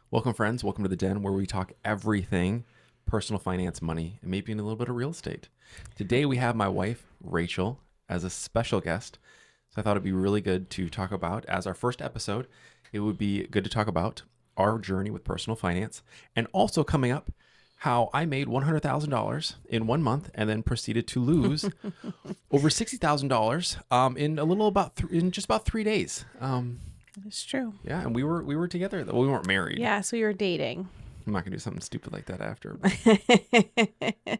Welcome, friends. Welcome to the Den, where we talk everything personal finance, money, and maybe a little bit of real estate. Today, we have my wife, Rachel, as a special guest. So I thought it'd be really good to talk about, as our first episode, it would be good to talk about our journey with personal finance, and also coming up, how I made $100,000 in 1 month and then proceeded to lose over $60,000 in just about 3 days. It's true. Yeah, and we were together. Well, we weren't married. Yeah, so we were dating. I'm not gonna do something stupid like that after.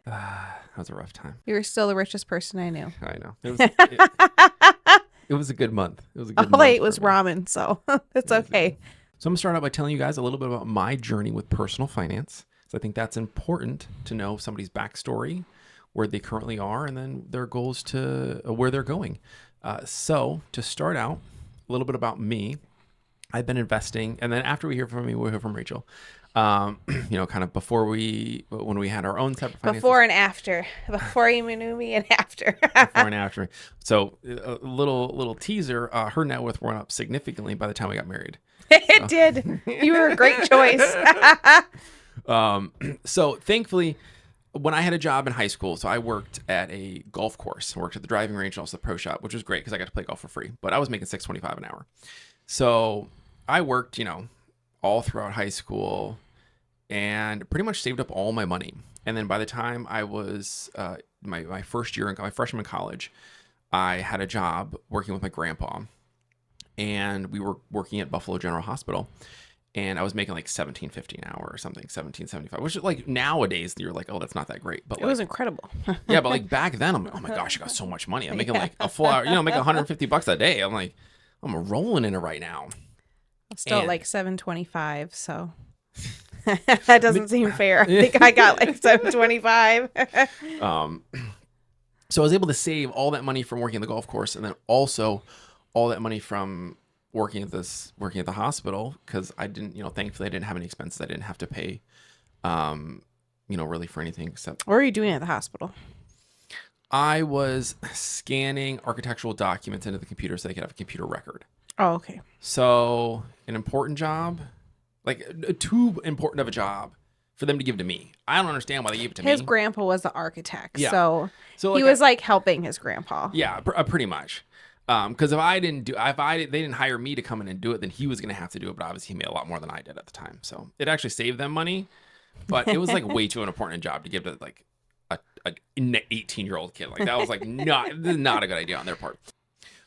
That was a rough time. You were still the richest person I knew. I know. It was a good month. It was a good All I month ate was for me. ramen, so it's okay. So I'm gonna start out by telling you guys a little bit about my journey with personal finance. So I think that's important to know somebody's backstory, where they currently are, and then their goals to where they're going. So to start out, a little bit about me. I've been investing, and then after we hear from me, we'll hear from Rachel. Kind of when we had our own separate finances. Before and after. Before you knew me and after. Before and after. So a little teaser, her net worth went up significantly by the time we got married. It did. You were a great choice. So thankfully, when I had a job in high school, so I worked at a golf course. I worked at the driving range and also the pro shop, which was great because I got to play golf for free. But I was making $6.25 an hour. So I worked, all throughout high school and pretty much saved up all my money. And then by the time I was my first year in my freshman in college, I had a job working with my grandpa, and we were working at Buffalo General Hospital. And I was making like $17.50 an hour or something, $17.75, which is like nowadays you're like, oh, that's not that great. But It was incredible. yeah, but like back then I'm like, oh my gosh, I got so much money. I'm making like a full hour, making $150 a day. I'm like, I'm rolling in it right now. Still at like $7.25, so that doesn't seem fair. I think I got like $7.25. So I was able to save all that money from working at the golf course, and then also all that money from working at the hospital, because I didn't, thankfully I didn't have any expenses. I didn't have to pay, really for anything except. What were you doing at the hospital? I was scanning architectural documents into the computer so they could have a computer record. Oh, okay. So an important job, like too important of a job for them to give to me. I don't understand why they gave it to me. His grandpa was the architect, Yeah. so So he was like helping his grandpa. Yeah, pretty much. Because if they didn't hire me to come in and do it, then he was going to have to do it. But obviously, he made a lot more than I did at the time, so it actually saved them money. But it was like way too important a job to give to like a 18-year-old kid. Like that was like not a good idea on their part.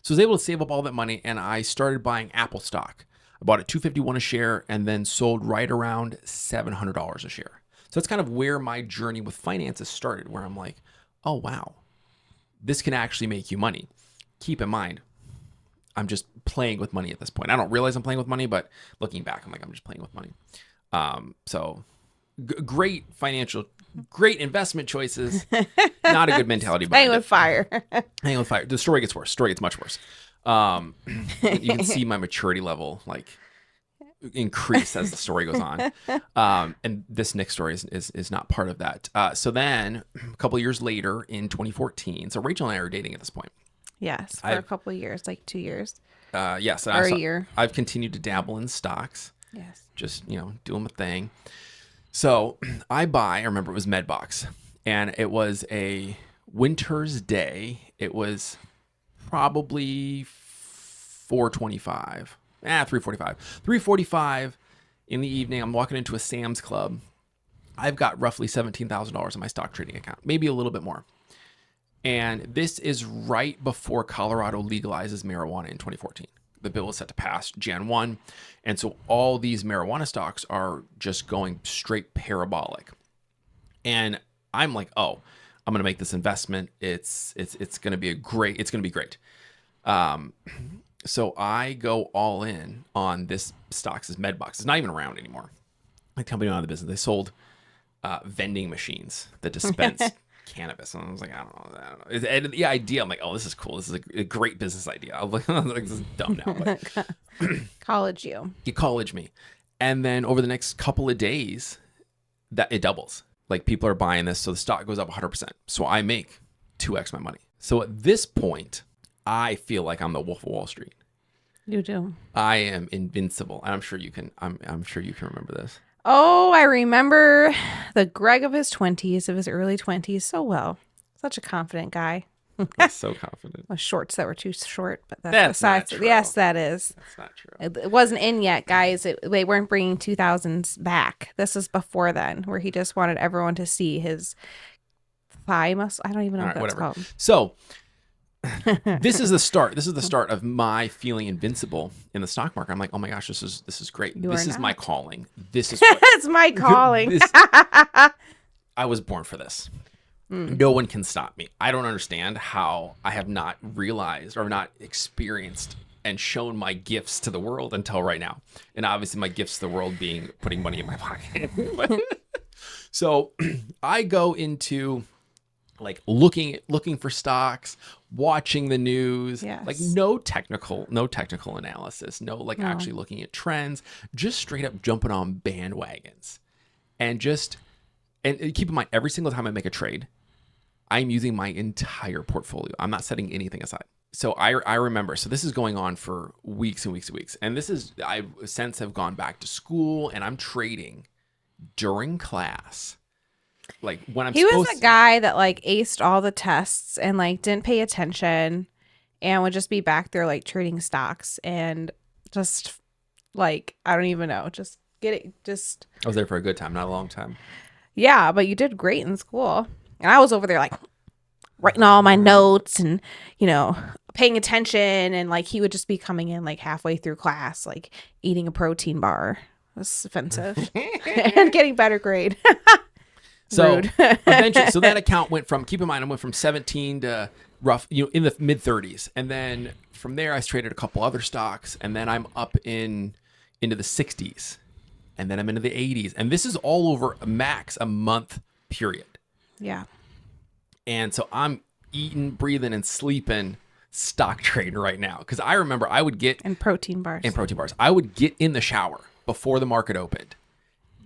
So I was able to save up all that money, and I started buying Apple stock. I bought at $251 a share, and then sold right around $700 a share. So that's kind of where my journey with finances started, where I'm like, oh wow, this can actually make you money. Keep in mind, I'm just playing with money at this point. I don't realize I'm playing with money, but looking back, I'm like, I'm just playing with money. So great investment choices. Not a good mentality. Playing with fire. Hanging with fire. The story gets worse. Story gets much worse. You can see my maturity level like increase as the story goes on. And this next story is not part of that. So then a couple of years later in 2014, so Rachel and I are dating at this point. Yes, for a couple of years, like 2 years. Yes. Or a year. I've continued to dabble in stocks. Yes. Just, doing my thing. So I remember it was Medbox, and it was a winter's day. It was probably 3:45. 3:45 in the evening. I'm walking into a Sam's Club. I've got roughly $17,000 in my stock trading account, maybe a little bit more. And this is right before Colorado legalizes marijuana in 2014. The bill is set to pass Jan 1. And so all these marijuana stocks are just going straight parabolic. And I'm like, oh, I'm going to make this investment. It's going to be great. So I go all in on this stocks, this Medbox. It's not even around anymore. The company out of the business. They sold vending machines that dispense cannabis. And I was like, I don't know. And the idea, I'm like, oh, this is cool. This is a great business idea. I was like, this is dumb now. But College you. You college me. And then over the next couple of days, that it doubles. Like people are buying this. So the stock goes up 100%. So I make 2x my money. So at this point, I feel like I'm the Wolf of Wall Street. You do. I am invincible. I'm sure you can. I'm sure you can remember this. Oh, I remember the Greg of his 20s, of his early 20s, so well. Such a confident guy. I'm so confident. With shorts that were too short, but that's Not besides. true. Yes, that is. That's not true. It wasn't in yet, guys. They weren't bringing 2000s back. This is before then, where he just wanted everyone to see his thigh muscle. I don't even know what that's called. So this is the start. This is the start of my feeling invincible in the stock market. I'm like, oh my gosh, this is great. This is my calling. This is it's my calling. I was born for this. No one can stop me. I don't understand how I have not realized or not experienced and shown my gifts to the world until right now. And obviously my gifts to the world being putting money in my pocket. So I go into like looking for stocks, watching the news, like no technical analysis, no actually looking at trends, just straight up jumping on bandwagons. And keep in mind, every single time I make a trade, I'm using my entire portfolio. I'm not setting anything aside. So I remember, so this is going on for weeks and weeks and weeks. And I since have gone back to school and I'm trading during class. Like when I'm He was a guy that like aced all the tests and like didn't pay attention and would just be back there like trading stocks and just like, I don't even know, just get it. Just I was there for a good time, not a long time. Yeah, but you did great in school. And I was over there like writing all my notes and, paying attention. And like he would just be coming in like halfway through class, like eating a protein bar. It was offensive. And getting better grade. So eventually, so that account went from, keep in mind, I went from 17 to in the mid 30s. And then from there, I traded a couple other stocks. And then I'm up into the 60s. And then I'm into the 80s. And this is all over a month period. Yeah. And so I'm eating, breathing, and sleeping stock trading right now. Because I remember I would get... And protein bars. I would get in the shower before the market opened,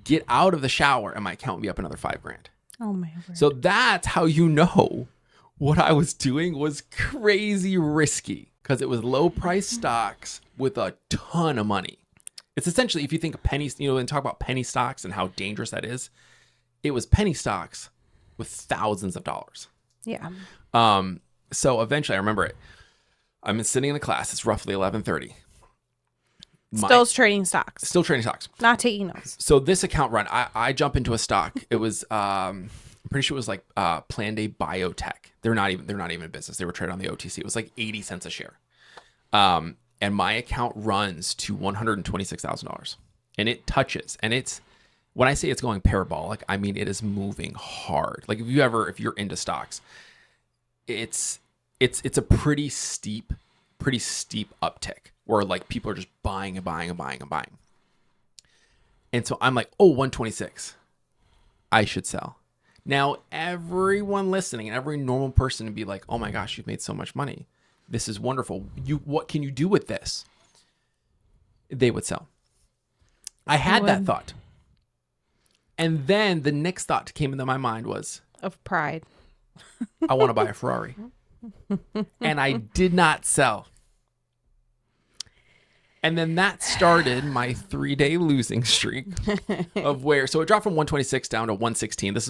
get out of the shower, and my account would be up another $5,000. Oh, my word. So that's how you know what I was doing was crazy risky. Because it was low-price stocks with a ton of money. It's essentially, if you think of pennies, and talk about penny stocks and how dangerous that is, it was penny stocks with thousands of dollars. Yeah. So eventually, I remember it. I'm sitting in the class. It's roughly 11:30. Still trading stocks. Still trading stocks. Not taking notes. So this account run, I jump into a stock. It was, I'm pretty sure it was like Plan Day Biotech. They're not even in business. They were traded on the OTC. It was like 80 cents a share. And my account runs to $126,000, and it touches. And it's, when I say it's going parabolic, I mean it is moving hard. Like if you're into stocks, it's a pretty steep uptick where like people are just buying and buying and buying and buying. And so I'm like, 126, I should sell. Now everyone listening and every normal person would be like, oh my gosh, you've made so much money. This is wonderful. What can you do with this? They would sell. I had that thought. And then the next thought came into my mind was... Of pride. I want to buy a Ferrari. And I did not sell. And then that started my 3-day losing streak of where... So it dropped from 126 down to 116. Keep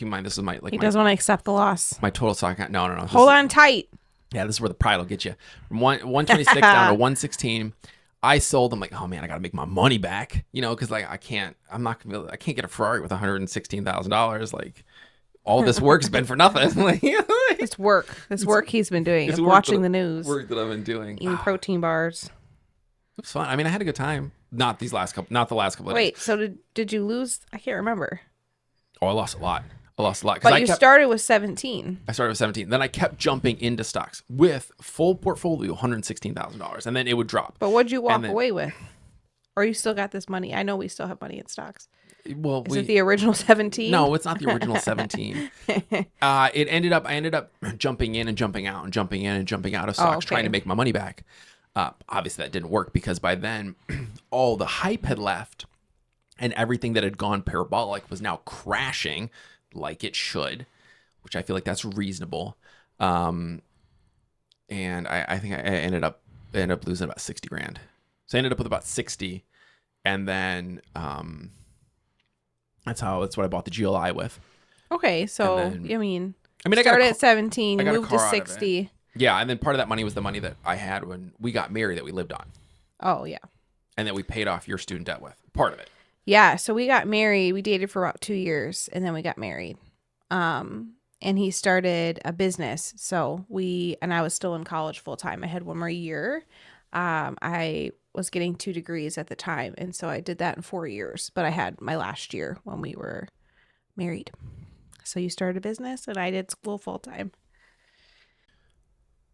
in mind, this is my... He doesn't want to accept the loss. My total stock... No. Hold on tight. Yeah, this is where the pride will get you. From 126 down to 116, I sold. I'm like, oh man, I got to make my money back, because like I can't get a Ferrari with $116,000. Like all this work's been for nothing. Like this work he's been doing, of watching the news, work that I've been doing, eating protein bars. It was fun. I mean, I had a good time. Not the last couple of days. Wait, so did you lose? I can't remember. Oh, I lost a lot. But you started with 17. I started with 17. Then I kept jumping into stocks with full portfolio, $116,000, and then it would drop. But what'd you walk away with? Or you still got this money? I know we still have money in stocks. Well, is it the original 17? No, it's not the original 17. I ended up jumping in and jumping out and jumping in and jumping out of stocks, trying to make my money back. Obviously, that didn't work because by then all the hype had left, and everything that had gone parabolic was now crashing. Like it should, which I feel like that's reasonable. And I think I ended up ended up losing about 60 grand. So I ended up with about 60. And then that's what I bought the GLI with. Okay, so then, I mean, I started at 17, I got a moved to car out of it. 60. Yeah, and then part of that money was the money that I had when we got married that we lived on. Oh, yeah. And that we paid off your student debt with. Part of it. Yeah, so we got married. We dated for about 2 years, and then we got married. And he started a business. So I was still in college full time. I had one more year. I was getting 2 degrees at the time, and so I did that in 4 years. But I had my last year when we were married. So you started a business, and I did school full time.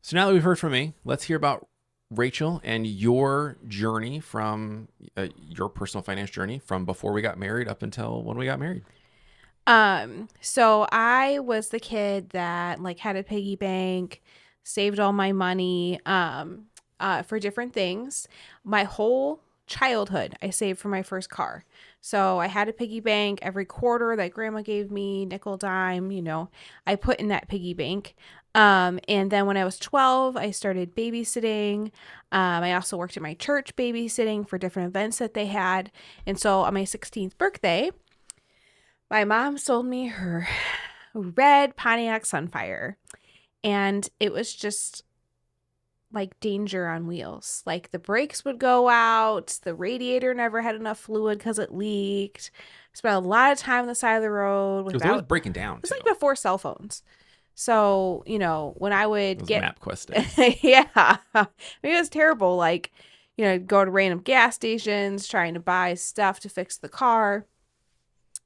So now that we've heard from me, let's hear about Rachel and your journey from your personal finance journey from before we got married up until when we got married. So I was the kid that like had a piggy bank, saved all my money, for different things. My whole childhood, I saved for my first car. So I had a piggy bank every quarter that grandma gave me, nickel, dime, I put in that piggy bank. And then when I was 12, I started babysitting. I also worked at my church babysitting for different events that they had. And so on my 16th birthday, my mom sold me her red Pontiac Sunfire. And it was just like danger on wheels. Like the brakes would go out. The radiator never had enough fluid because it leaked. Spent a lot of time on the side of the road. It was always breaking down. It was like before cell phones. So, when I would get MapQuest yeah, it was terrible. Like, go to random gas stations trying to buy stuff to fix the car.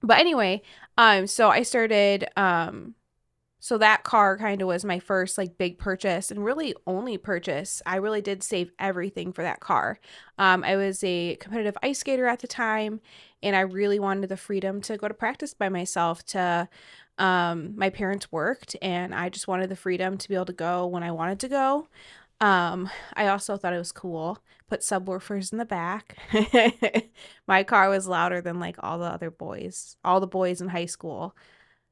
But anyway, so I started, so that car kind of was my first like big purchase and really only purchase. I really did save everything for that car. I was a competitive ice skater at the time, and I really wanted the freedom to go to practice by myself. My parents worked, and I just wanted the freedom to be able to go when I wanted to go. I also thought it was cool. Put subwoofers in the back. My car was louder than like all the boys in high school.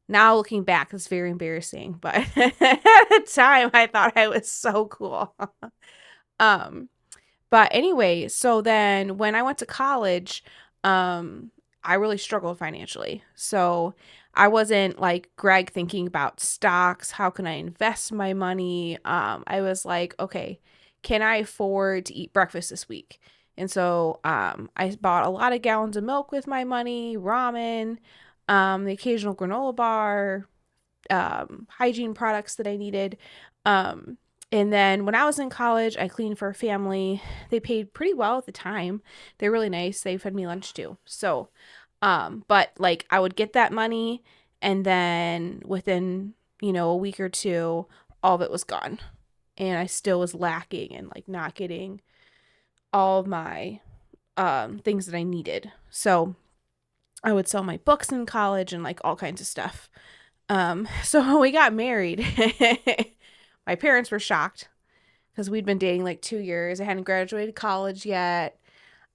Now looking back, it's very embarrassing, but at the time I thought I was so cool. But anyway, so then when I went to college, I really struggled financially. So I wasn't like Greg thinking about stocks. How can I invest my money? I was like, okay, can I afford to eat breakfast this week? And so I bought a lot of gallons of milk with my money, ramen, the occasional granola bar, hygiene products that I needed. And then when I was in college, I cleaned for a family. They paid pretty well at the time. They're really nice. They fed me lunch too. So, but like I would get that money, and then within, a week or two, all of it was gone. And I still was lacking and like not getting all of my things that I needed. So I would sell my books in college and like all kinds of stuff. So when we got married, my parents were shocked because we'd been dating like 2 years. I hadn't graduated college yet.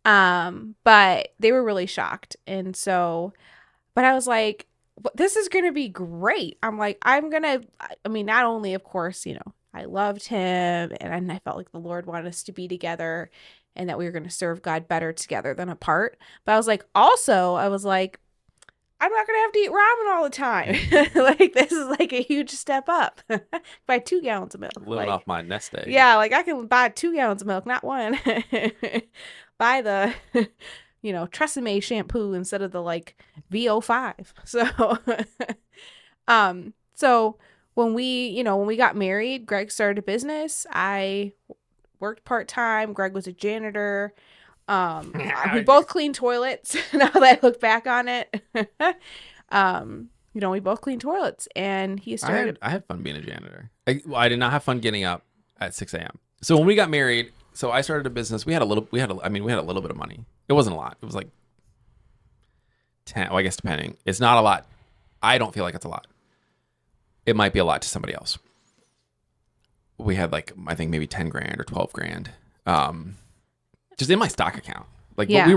But they were really shocked. And so, but I was like, this is going to be great. I'm like, not only, of course, I loved him, and I felt like the Lord wanted us to be together and that we were going to serve God better together than apart. But I was like, I'm not going to have to eat ramen all the time. Like, this is like a huge step up. Buy 2 gallons of milk. Living off my nest egg. Yeah, like I can buy 2 gallons of milk, not one. Buy the, Tresemme shampoo instead of the like VO5. So, so when we got married, Greg started a business. I worked part-time. Greg was a janitor. We both cleaned toilets. Now that I look back on it, we both cleaned toilets, and he started. I had fun being a janitor. I did not have fun getting up at 6 a.m. So when we got married, so I started a business. We had a little bit of money. It wasn't a lot. It was like 10. Well, I guess depending. It's not a lot. I don't feel like it's a lot. It might be a lot to somebody else. We had like, I think maybe 10 grand or 12 grand. Just in my stock account. Like, yeah. But we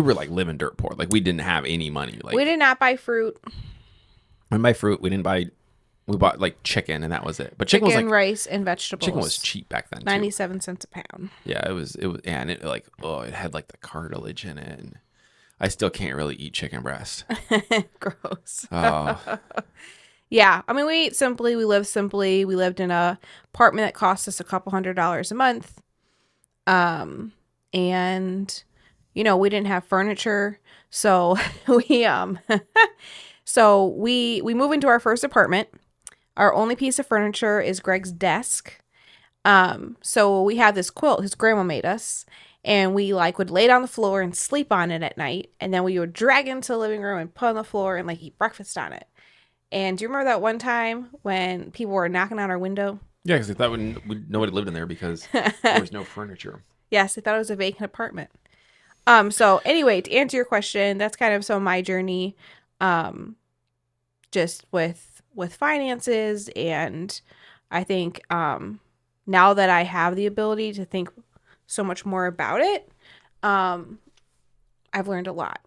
were like living dirt poor. Like, we didn't have any money. Like, we did not buy fruit. We didn't buy fruit. We didn't buy We bought like chicken and that was it. But chicken was like rice, and vegetables. chicken was cheap back then too. 97 cents a pound. Yeah, it was and it like it had like the cartilage in it. And I still can't really eat chicken breast. Gross. Oh. Yeah, I mean, we ate simply, we lived simply. We lived in a apartment that cost us a couple $100s a month. And you know, we didn't have furniture. So we move into our first apartment. Our only piece of furniture is Greg's desk. So we have this quilt his grandma made us, and we like would lay it on the floor and sleep on it at night, and then we would drag it into the living room and put it on the floor and like eat breakfast on it. And do you remember that one time when people were knocking on our window? Yeah, because they thought nobody lived in there because there was no furniture. Yes, they thought it was a vacant apartment. So anyway, to answer your question, that's kind of some of my journey, just with finances. And I think now that I have the ability to think so much more about it, I've learned a lot.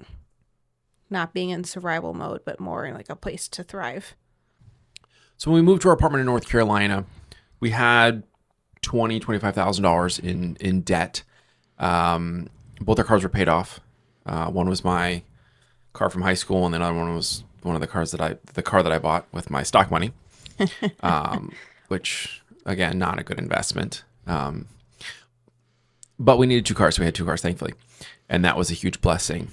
Not being in survival mode, but more in like a place to thrive. So when we moved to our apartment in North Carolina, we had $25,000 in debt. Both our cars were paid off. One was my car from high school, and the other one was one of the car that I bought with my stock money, which again, not a good investment. But we needed two cars, so we had two cars, thankfully, and that was a huge blessing.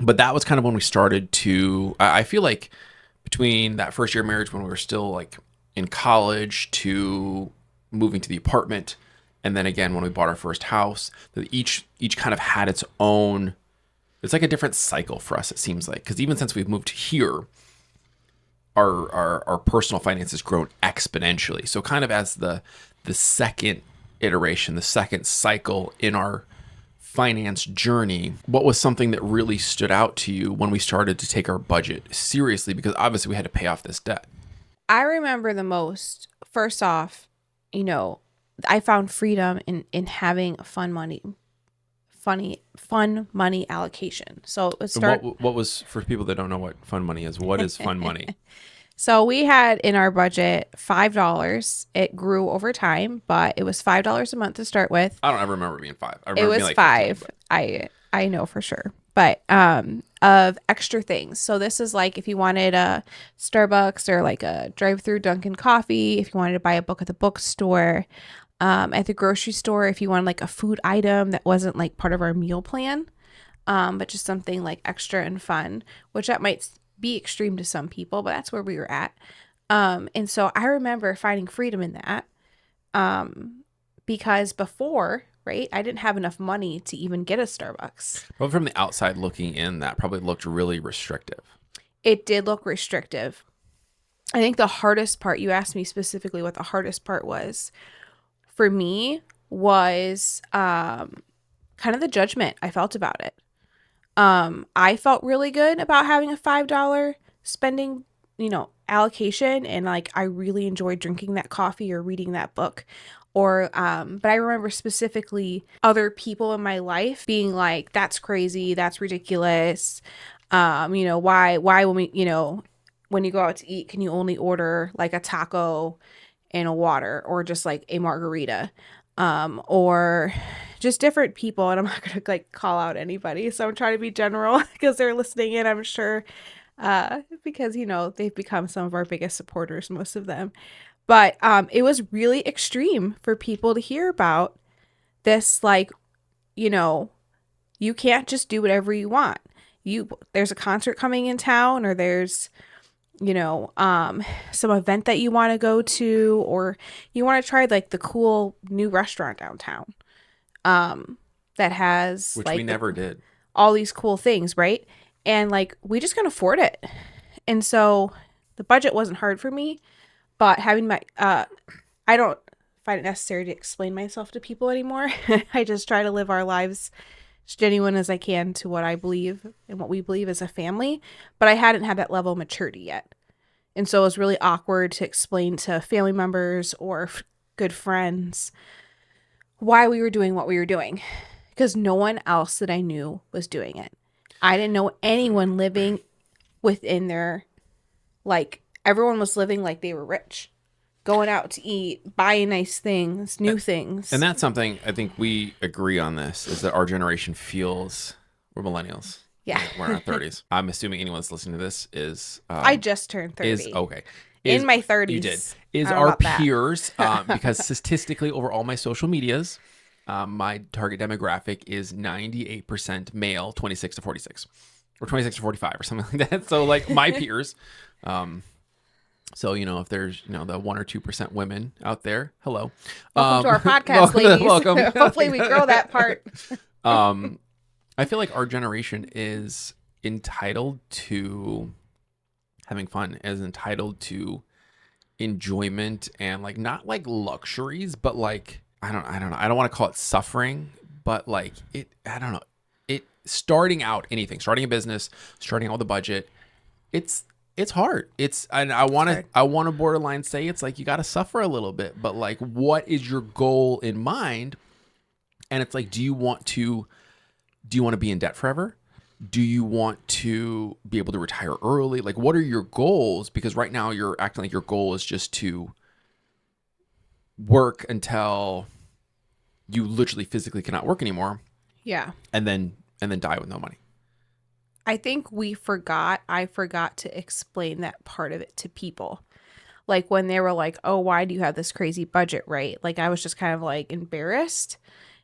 But that was kind of when we started to, I feel like between that first year of marriage when we were still like in college to moving to the apartment, and then again when we bought our first house, that each kind of had its own, it's like a different cycle for us, it seems like. Because even since we've moved here, our personal finance has grown exponentially. So kind of as the second iteration, the second cycle in our finance journey, what was something that really stood out to you when we started to take our budget seriously? Because obviously we had to pay off this debt. I remember the most, first off, you know, I found freedom in having fun money allocation. So it was what was, for people that don't know what fun money is, what is fun money? So we had in our budget $5. It grew over time, but it was $5 a month to start with. I don't ever remember it being $5. I remember it was being like 5. 15, I know for sure. But of extra things. So this is like if you wanted a Starbucks or like a drive-through Dunkin' coffee, if you wanted to buy a book at the bookstore, at the grocery store, if you wanted like a food item that wasn't like part of our meal plan, but just something like extra and fun, which that might be extreme to some people, but that's where we were at. And so I remember finding freedom in that, because before, right, I didn't have enough money to even get a Starbucks. Well, from the outside looking in, that probably looked really restrictive. It did look restrictive. I think the hardest part, you asked me specifically what the hardest part was, for me was kind of the judgment I felt about it. I felt really good about having a $5 spending, allocation. And like, I really enjoyed drinking that coffee or reading that book. Or, but I remember specifically other people in my life being like, that's crazy. That's ridiculous. Why when we, when you go out to eat, can you only order like a taco and a water or just like a margarita? Or just different people, and I'm not gonna like call out anybody, so I'm trying to be general because they're listening in, I'm sure, because they've become some of our biggest supporters, most of them. But it was really extreme for people to hear about this, like, you can't just do whatever you want. There's a concert coming in town, or there's some event that you want to go to, or you want to try like the cool new restaurant downtown that has, which like, we never did, all these cool things, right? And like, we just couldn't afford it. And so the budget wasn't hard for me, but having my I don't find it necessary to explain myself to people anymore. I just try to live our lives as genuine as I can to what I believe and what we believe as a family, but I hadn't had that level of maturity yet. And so it was really awkward to explain to family members or good friends why we were doing what we were doing, because no one else that I knew was doing it. I didn't know anyone living within their like everyone was living like they were rich, going out to eat, buying nice things, new things. And that's something I think we agree on this, is that our generation feels, we're millennials. Yeah. We're in our 30s. I'm assuming anyone that's listening to this is... I just turned 30. Is, okay. In my 30s. You did. Is I don't know our about that. peers, because statistically over all my social medias, my target demographic is 98% male, 26 to 46. Or 26 to 45 or something like that. So like my peers... So, you know, if there's, you know, the 1 or 2% women out there, hello. Welcome to our podcast, ladies. Welcome. Hopefully we grow that part. I feel like our generation is entitled to having fun, is entitled to enjoyment and like, not like luxuries, but like, I don't know. I don't want to call it suffering, but like I don't know. Starting out anything, starting a business, starting out with a budget, it's hard. And I want to borderline say it's like you got to suffer a little bit, but like, what is your goal in mind? And it's like, do you want to be in debt forever? Do you want to be able to retire early? Like, what are your goals? Because right now you're acting like your goal is just to work until you literally physically cannot work anymore. Yeah. And then die with no money. I think I forgot to explain that part of it to people. Like when they were like, oh, why do you have this crazy budget, right? Like I was just kind of like embarrassed.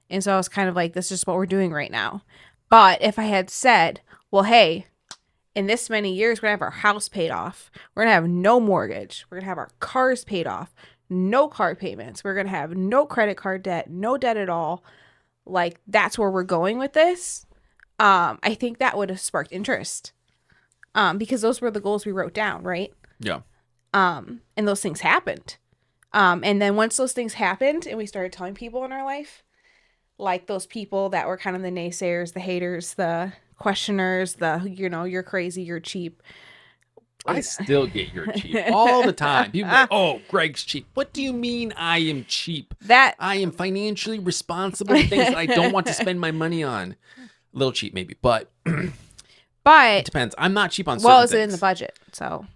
And so I was kind of like, this is just what we're doing right now. But if I had said, well, hey, in this many years, we're going to have our house paid off. We're going to have no mortgage. We're going to have our cars paid off. No car payments. We're going to have no credit card debt, no debt at all. Like that's where we're going with this. I think that would have sparked interest, because those were the goals we wrote down, right? Yeah. And those things happened. And then once those things happened and we started telling people in our life, like those people that were kind of the naysayers, the haters, the questioners, you're crazy, you're cheap. I still get you're cheap all the time. People are like, oh, Greg's cheap. What do you mean I am cheap? That I am financially responsible for things that I don't want to spend my money on. A little cheap maybe, but it depends. I'm not cheap on certain well, is things. it in the budget? So,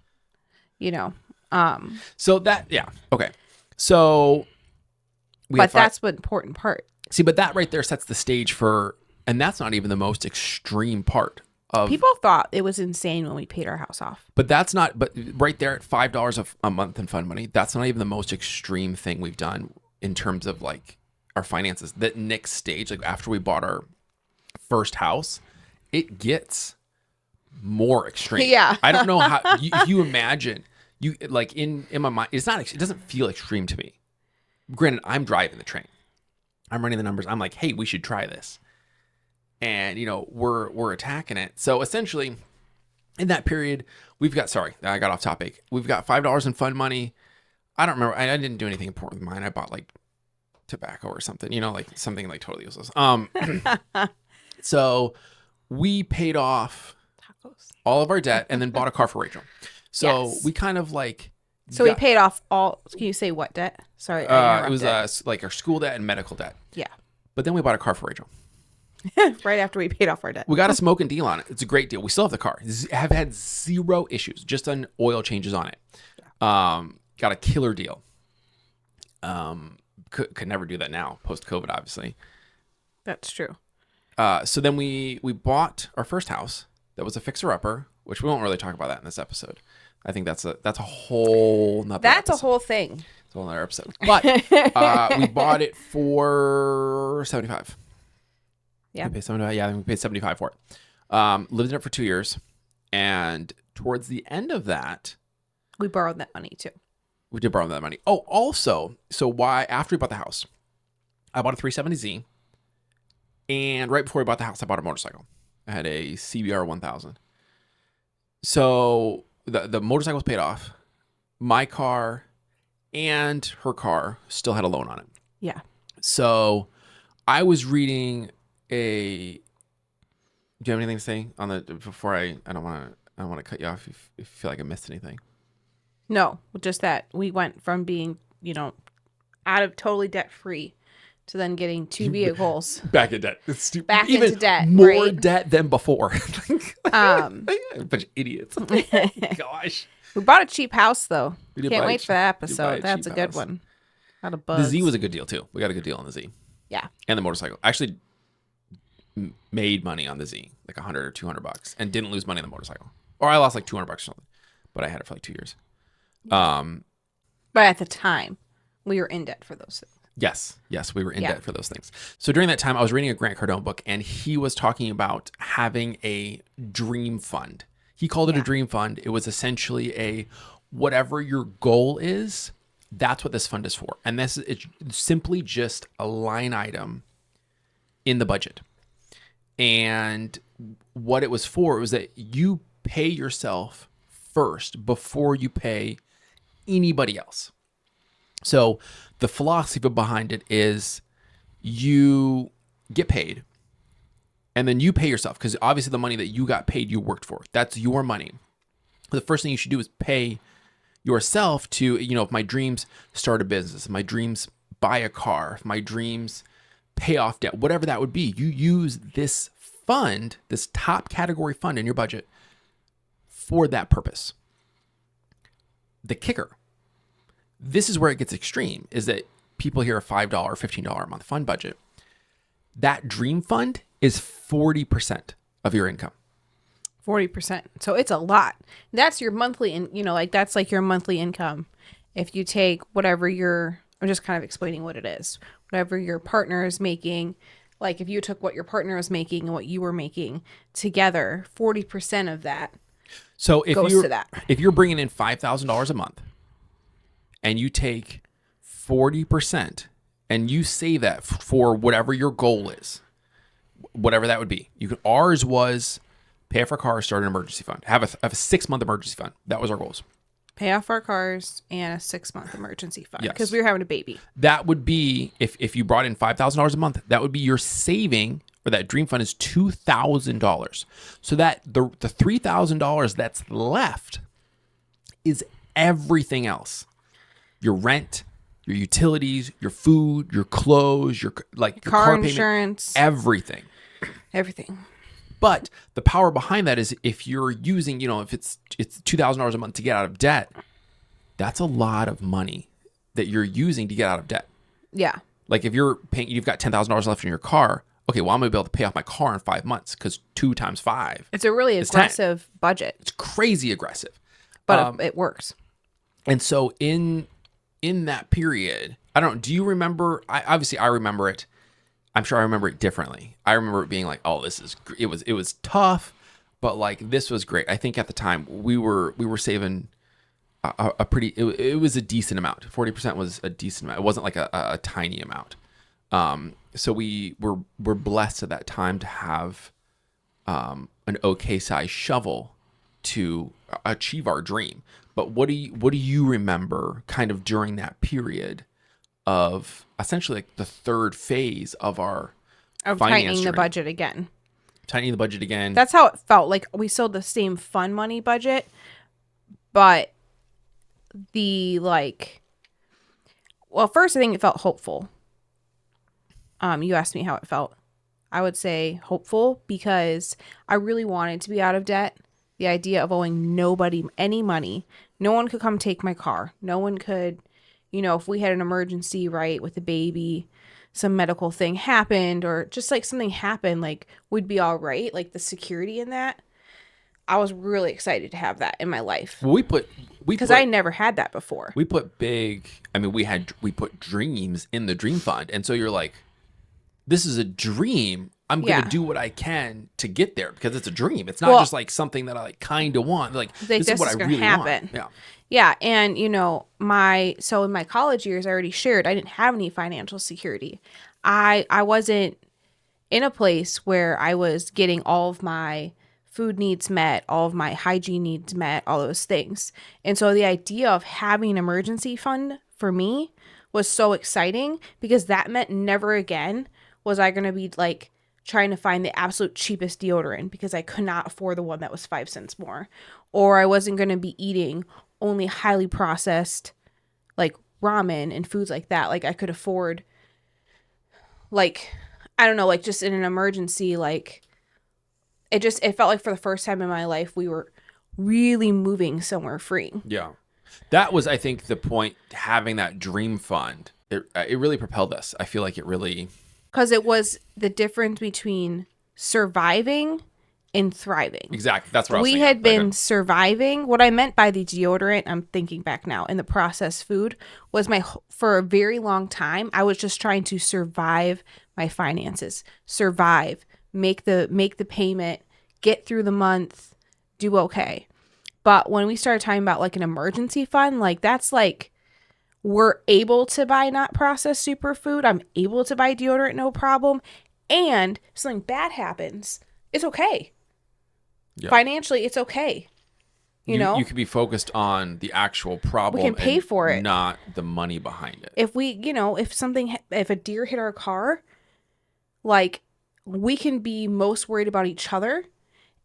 So that, yeah. Okay. So but that's the important part. See, but that right there sets the stage for, and that's not even the most extreme part of. People thought it was insane when we paid our house off. But that's not, but right there at $5 a month in fund money, that's not even the most extreme thing we've done in terms of like our finances. That next stage, like after we bought our first house, it gets more extreme. Yeah. I don't know how if you imagine you like in my mind, it doesn't feel extreme to me. Granted, I'm driving the train. I'm running the numbers. I'm like, hey, we should try this. And we're attacking it. So essentially in that period, I got off topic. We've got $5 in fund money. I don't remember. I didn't do anything important with mine. I bought like tobacco or something, like something like totally useless. So we paid off all of our debt and then bought a car for Rachel. So we kind of like. So we paid off all. Can you say what debt? Sorry, it was like our school debt and medical debt. Yeah. But then we bought a car for Rachel. Right after we paid off our debt. We got a smoke and deal on it. It's a great deal. We still have the car. Have had zero issues. Just done oil changes on it. Yeah. Got a killer deal. Could never do that now post COVID, obviously. That's true. So then we bought our first house that was a fixer upper, which we won't really talk about that in this episode. I think that's a whole nother. That's episode. a whole thing. It's a whole other episode. But we bought it for $75. Yeah. We paid $75. Yeah, we paid $75 for it. Lived in it for 2 years, and towards the end of that, we borrowed that money too. We did borrow that money. Oh, also, after we bought the house, I bought a 370Z, and right before we bought the house, I bought a motorcycle. I had a CBR 1000. So the motorcycle was paid off. My car and her car still had a loan on it. Yeah. So I was reading do you have anything to say on the before I don't want to cut you off if you feel like I missed anything. No, just that we went from being, out of totally debt free to then getting 2 vehicles Back in debt. It's stupid. back Even into debt. more right? debt than before. A bunch of idiots. Gosh. We bought a cheap house though. We did Can't buy a wait che- for that we did buy episode. That's a cheap good house. one. Not a The buzz. Z was a good deal too. We got a good deal on the Z yeah. and the motorcycle. Actually made money on the Z, like $100 or $200, and didn't lose money on the motorcycle. Or I lost like $200 or something, but I had it for like 2 years. But at the time, we were in debt for those things. Yes, we were in debt for those things. So during that time, I was reading a Grant Cardone book, and he was talking about having a dream fund. He called it a dream fund. It was essentially a whatever your goal is, that's what this fund is for. And this is simply just a line item in the budget. And what it was for was that you pay yourself first before you pay anybody else. So the philosophy behind it is you get paid and then you pay yourself, because obviously the money that you got paid, you worked for. That's your money. The first thing you should do is pay yourself to, if my dreams start a business, if my dreams buy a car, if my dreams pay off debt, whatever that would be, you use this fund, this top category fund in your budget for that purpose. The kicker, this is where it gets extreme, is that people hear a $5, $15 a month fund budget. That dream fund is 40% of your income. 40%. So it's a lot. That's your monthly, that's like your monthly income. If you take whatever I'm just kind of explaining what it is. Whatever your partner is making, like if you took what your partner was making and what you were making together, 40% of that goes to that. If you're bringing in $5,000 a month and you take 40% and you save that for whatever your goal is, whatever that would be. Ours was pay off our car, start an emergency fund, have a 6-month emergency fund. That was our goals. Pay off our cars and a 6-month emergency fund because Yes. we were having a baby. That would be, if you brought in $5,000 a month, that would be your saving, or that dream fund is $2,000. So that the $3,000 that's left is everything else. Your rent, your utilities, your food, your clothes, your car insurance, payment, everything. But the power behind that is if you're using, if it's $2,000 a month to get out of debt, that's a lot of money that you're using to get out of debt. Yeah. Like if you've got $10,000 left in your car, okay, well, I'm going to be able to pay off my car in 5 months because 2 times 5. It's a really aggressive budget. It's crazy aggressive. But it works. And so in that period, I don't know, do you remember? I remember it. I'm sure I remember it differently. I remember it being like, oh, it was tough, but like this was great. I think at the time we were saving a pretty, it was a decent amount. 40% was a decent amount. It wasn't like a tiny amount. So we were blessed at that time to have an okay size shovel to achieve our dream. But what do you remember kind of during that period of essentially like the third phase of our tightening the budget again? Tightening the budget again. That's how it felt. Like we still the same fun money budget, but first I think it felt hopeful. You asked me how it felt. I would say hopeful because I really wanted to be out of debt. The idea of owing nobody any money. No one could come take my car. No one could, if we had an emergency, right, with the baby, some medical thing happened or just like something happened, like we'd be all right. Like the security in that. I was really excited to have that in my life. Well, because I never had that before. We put we put dreams in the dream fund. And so you're like, this is a dream. I'm going to do what I can to get there because it's a dream. It's not just like something that I like kind of want. Like this is what I really want. Yeah. Yeah. And in my college years, I already shared, I didn't have any financial security. I wasn't in a place where I was getting all of my food needs met, all of my hygiene needs met, all those things. And so the idea of having an emergency fund for me was so exciting because that meant never again was I going to be like trying to find the absolute cheapest deodorant because I could not afford the one that was 5 cents more. Or I wasn't going to be eating only highly processed like ramen and foods like that. Like I could afford like, I don't know, like just in an emergency, like it felt like for the first time in my life, we were really moving somewhere free. Yeah. That was, I think, the point, having that dream fund. It really propelled us. I feel like it really... Because it was the difference between surviving and thriving. Exactly. That's what I was We thinking. had been surviving. What I meant by the deodorant, I'm thinking back now, and the processed food was for a very long time, I was just trying to survive my finances, survive, make the payment, get through the month, do okay. But when we started talking about like an emergency fund, like that's like, we're able to buy not processed superfood. I'm able to buy deodorant, no problem. And if something bad happens, it's okay. Yeah. Financially, it's okay. You know? You could be focused on the actual problem. We can pay for it. Not the money behind it. If we, if a deer hit our car, like, we can be most worried about each other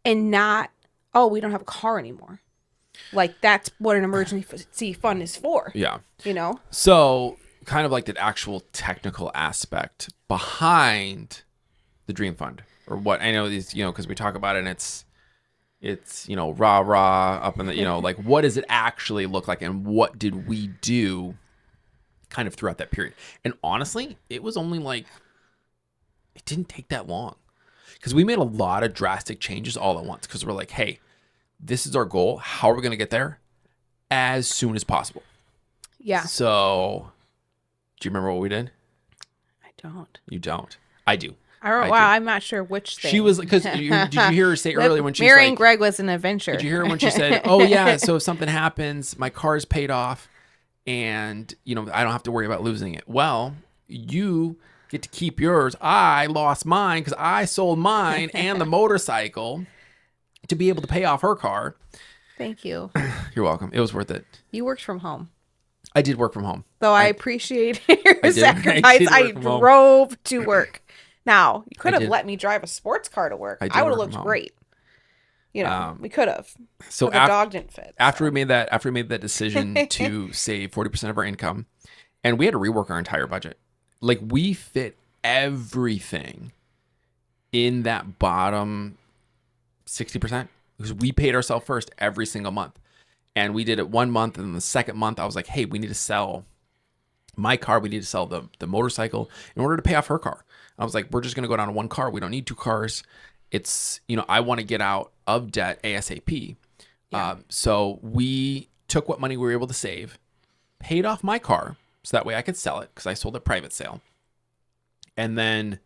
and not, oh, we don't have a car anymore. Like, that's what an emergency fund is for. Yeah. You know? So, kind of like the actual technical aspect behind the Dream Fund. Or what, I know these, because we talk about it and it's rah up in the, like, what does it actually look like and what did we do kind of throughout that period? And honestly, it was only like, it didn't take that long because we made a lot of drastic changes all at once because we're like, hey, this is our goal. How are we going to get there? As soon as possible. Yeah. So, do you remember what we did? I don't. You don't. I do. I'm not sure which thing. She was, because did you hear her say earlier when she was marrying like, Greg was an adventure. Did you hear her when she said, oh yeah, so if something happens, my car's paid off and, I don't have to worry about losing it. Well, you get to keep yours. I lost mine because I sold mine and the motorcycle to be able to pay off her car. Thank you. You're welcome. It was worth it. You worked from home. I did work from home. Though I appreciate your sacrifice. I drove to work. Now, you could have let me drive a sports car to work. I would have looked great. We could have. So the dog didn't fit. After we made that decision to save 40% of our income, and we had to rework our entire budget. Like, we fit everything in that bottom 60% because we paid ourselves first every single month. And we did it 1 month, and then the second month I was like, hey, we need to sell my car. We need to sell the motorcycle in order to pay off her car. I was like, we're just going to go down to one car. We don't need two cars. It's, I want to get out of debt ASAP. Yeah. So we took what money we were able to save, paid off my car so that way I could sell it because I sold at private sale. And then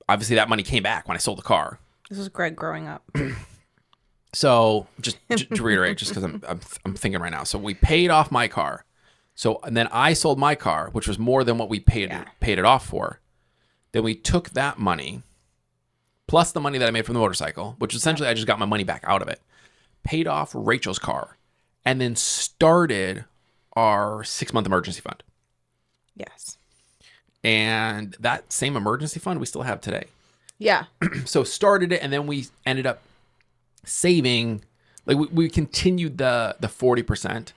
obviously that money came back when I sold the car. This was Greg growing up. So just to reiterate, just because I'm thinking right now. So we paid off my car. So, and then I sold my car, which was more than what we paid it off for. Then we took that money, plus the money that I made from the motorcycle, which essentially I just got my money back out of it, paid off Rachel's car, and then started our 6-month emergency fund. Yes. And that same emergency fund we still have today. Yeah. So started it, and then we ended up saving, like we continued the 40%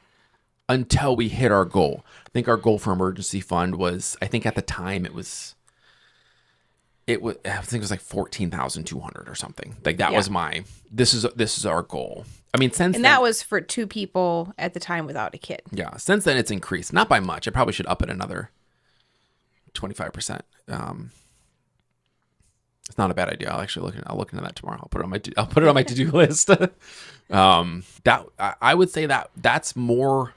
until we hit our goal. I think our goal for emergency fund was, I think at the time it was I think it was like 14,200 or something. Like that was this is our goal. I mean, since then, that was for 2 people at the time without a kid. Yeah. Since then it's increased, not by much. I probably should up it another 25%. It's not a bad idea. I'll look into that tomorrow. I'll put it on my to-do list. That I would say that's more.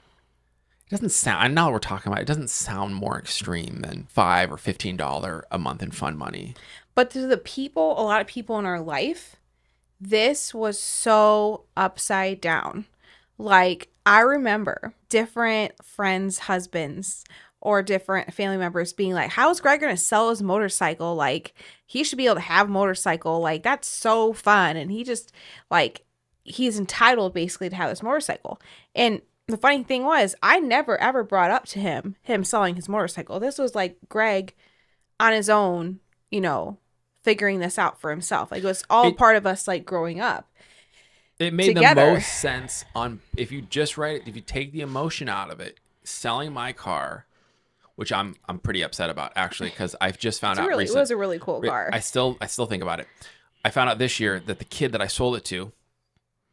It doesn't sound. Now that we're talking about it, doesn't sound more extreme than $5 or $15 a month in fund money. But to a lot of people in our life, this was so upside down. Like, I remember different friends' husbands or different family members being like, how is Greg going to sell his motorcycle? Like, he should be able to have a motorcycle. Like, that's so fun. And he just, like, he's entitled basically to have this motorcycle. And the funny thing was, I never ever brought up to him selling his motorcycle. This was like Greg on his own, figuring this out for himself. Like, it was all part of us, like, growing up. It made together. The most sense if you just write it, if you take the emotion out of it, selling my car which I'm pretty upset about actually, because I've just found out It was a really cool car. I still think about it. I found out this year that the kid that I sold it to,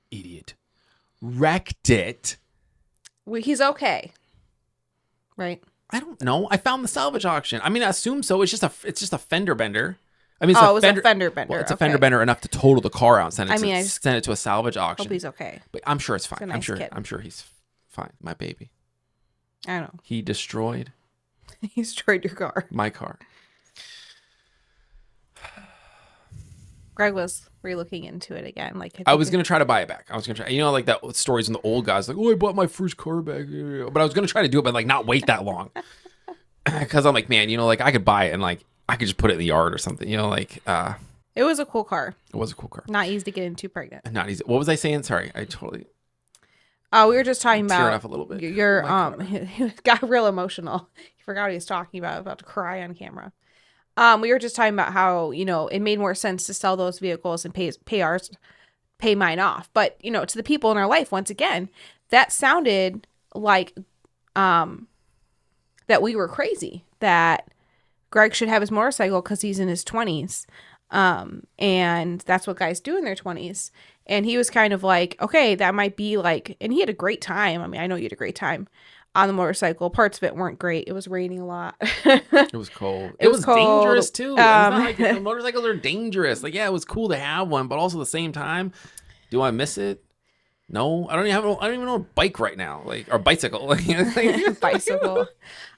idiot, wrecked it. Well, he's okay, right? I don't know. I found the salvage auction. I mean, I assume so. It's just a fender bender. I mean, It was a fender bender. Well, it's a fender bender enough to total the car out and send it to a salvage auction. Hope he's okay. But I'm sure it's fine. He's a nice kid. I'm sure he's fine. My baby. I don't know. He destroyed. He destroyed your car. My car. Greg was re-looking into it again. Like I was gonna try to buy it back. I was gonna try. You know, like that stories in the old guys, like, oh, I bought my first car back. But I was gonna try to do it, but like not wait that long. Because I'm like, man, you know, like I could buy it and like I could just put it in the yard or something. You know, like. It was a cool car. It was a cool car. Not easy to get into pregnant. Not easy. What was I saying? Sorry, I totally. We were just talking about off a little bit. Your he got real emotional. He forgot what he was talking about to cry on camera. We were just talking about how, you know, it made more sense to sell those vehicles and pay mine off. But, you know, to the people in our life, once again, that sounded like that we were crazy, that Greg should have his motorcycle because he's in his 20s. And that's what guys do in their 20s. And he was kind of like, okay, that might be like, and he had a great time. I mean, I know you had a great time on the motorcycle. Parts of it weren't great. It was raining a lot. It was cold. It was cold. Dangerous too. It's not like motorcycles are dangerous. Like, yeah, it was cool to have one, but also at the same time, do I miss it? No, I don't even know a bike right now, like, or bicycle. Bicycle.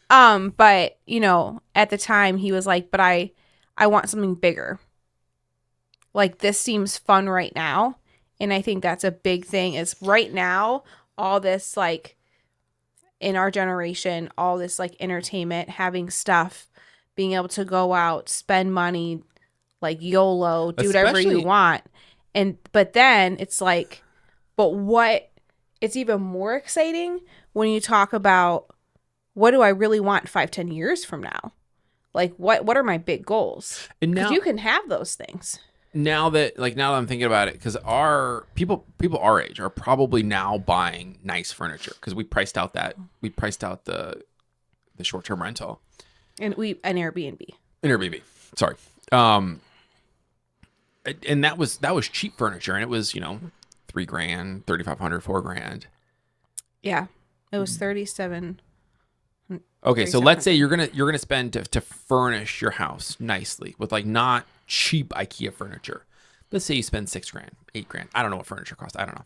But you know, at the time he was like, but I want something bigger. Like, this seems fun right now. And I think that's a big thing is right now, all this, like, in our generation, all this, like, entertainment, having stuff, being able to go out, spend money, like, YOLO, do whatever you want. But then it's like, it's even more exciting when you talk about, what do I really want 5-10 years from now? Like, what are my big goals? Because you can have those things. Now that I'm thinking about it, because our people our age are probably now buying nice furniture because we priced out the short-term rental and an Airbnb. Sorry. And that was cheap furniture, and it was, you know, $3,000, $3,500, $4,000. Yeah, it was 37. Okay, so let's say you're gonna spend to furnish your house nicely with, like, not cheap IKEA furniture. Let's say you spend $6,000, $8,000. I don't know what furniture costs. I don't know.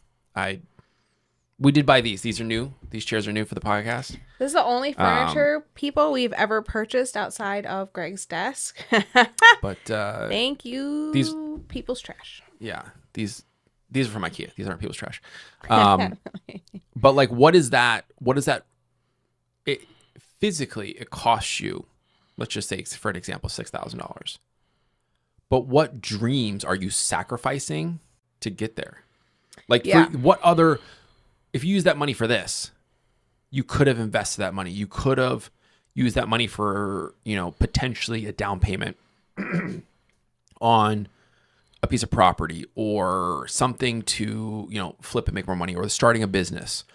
We did buy these. These are new. These chairs are new for the podcast. This is the only furniture people we've ever purchased outside of Greg's desk. But thank you. These people's trash. Yeah, these are from IKEA. These aren't people's trash. But like, what is that? It physically, it costs you. Let's just say, for an example, $6,000. But what dreams are you sacrificing to get there? Like, for what other, if you use that money for this, you could have invested that money. You could have used that money for, you know, potentially a down payment on a piece of property or something to, you know, flip and make more money, or starting a business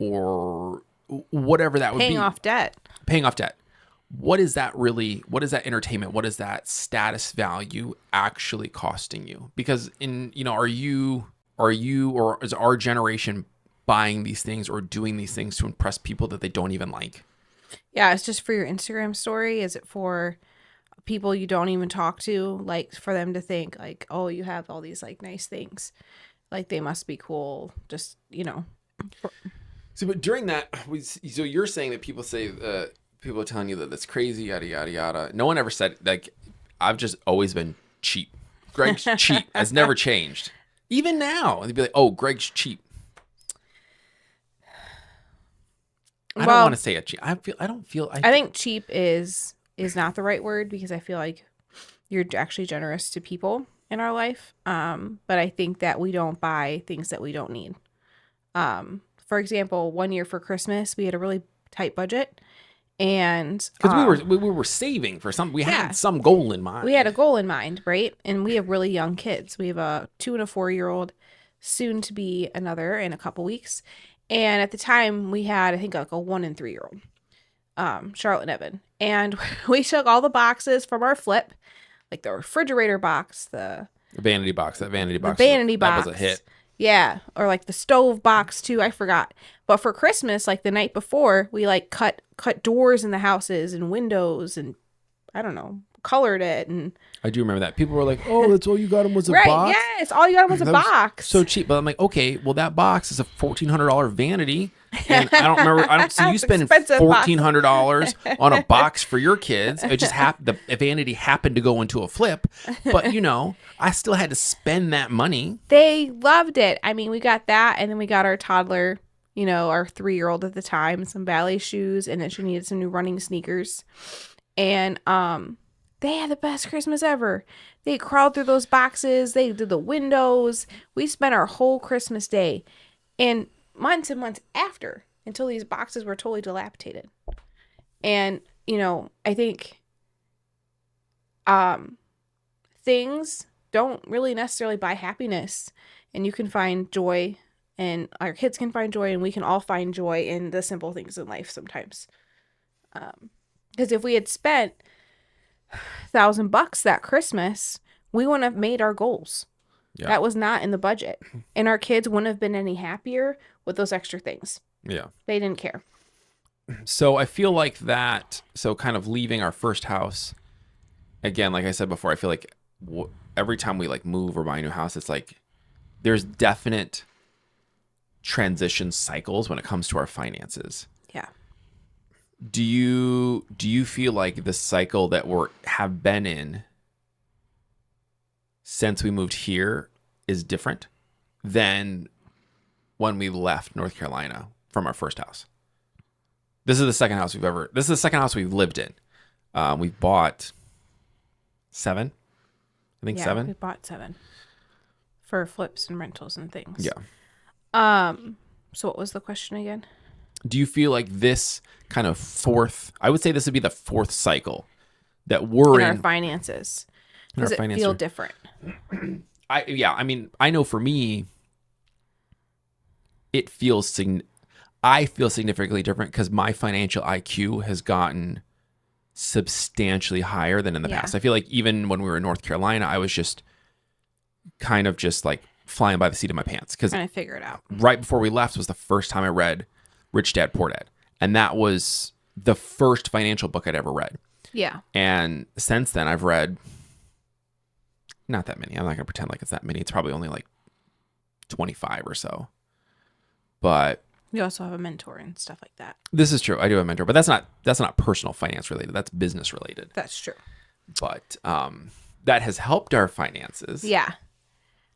or whatever that would be. Paying off debt. What is that entertainment? What is that status value actually costing you? Because are you or is our generation buying these things or doing these things to impress people that they don't even like? Yeah, it's just for your Instagram story. Is it for people you don't even talk to? Like, for them to think like, oh, you have all these like nice things, like they must be cool. Just, you know. So, but during that, so you're saying that people say people are telling you that that's crazy, yada yada yada. No one ever said, like, I've just always been cheap. Greg's cheap has never changed. Even now, they'd be like, "Oh, Greg's cheap." I don't want to say it cheap. I think cheap is not the right word, because I feel like you're actually generous to people in our life. But I think that we don't buy things that we don't need. For example, one year for Christmas, we had a really tight budget, and because we were saving for something, we had some goal in mind. We had a goal in mind, right? And we have really young kids. We have a 2 and a 4-year-old, soon to be another in a couple weeks. And at the time, we had, I think, like a 1 and 3-year-old. Charlotte and Evan. And we took all the boxes from our flip, like the refrigerator box, the Vanity box. That vanity box. vanity box. That was a hit. Yeah. Or like the stove box too. I forgot. But for Christmas, like the night before, we like cut doors in the houses and windows and I don't know, colored it. And I do remember that. People were like, "Oh, that's all you got him was a right, box." yes, all you got was a That was box. so cheap. But I'm like, okay, well that box is a $1,400 vanity, and I don't remember. I don't see you That's spending expensive box. $1,400 on a box for your kids. It just the vanity happened to go into a flip, but I still had to spend that money. They loved it. I mean, we got that, and then we got our toddler, our 3-year-old at the time, some ballet shoes, and then she needed some new running sneakers. And they had the best Christmas ever. They crawled through those boxes. They did the windows. We spent our whole Christmas day and months after until these boxes were totally dilapidated. And, I think things don't really necessarily buy happiness. And you can find joy, and our kids can find joy, and we can all find joy in the simple things in life sometimes. Because if we had spent $1,000 that Christmas, we wouldn't have made our goals. Yeah. That was not in the budget. And our kids wouldn't have been any happier with those extra things. Yeah. They didn't care. So I feel like that, so kind of leaving our first house, again, like I said before, I feel like every time we like move or buy a new house, it's like there's definite transition cycles when it comes to our finances. Yeah. Do you feel like the cycle that have been in since we moved here is different than when we left North Carolina from our first house? This is the second house we've lived in. We've bought 7. I think 7. We bought 7 for flips and rentals and things. Yeah. So what was the question again? Do you feel like this kind of I would say this would be the 4th cycle that we're in our finances. Does it feel different? I mean, I know for me, it feels I feel significantly different because my financial IQ has gotten substantially higher than in the past. I feel like even when we were in North Carolina, I was just kind of just like flying by the seat of my pants because trying to figure it out. Right before we left was the first time I read Rich Dad Poor Dad, and that was the first financial book I'd ever read. Yeah. And since then, I've read not that many. I'm not gonna pretend like it's that many. It's probably only like 25 or so. But you also have a mentor and stuff like that. This is true. I do have a mentor, but that's not personal finance related. That's business related. That's true. But that has helped our finances. Yeah.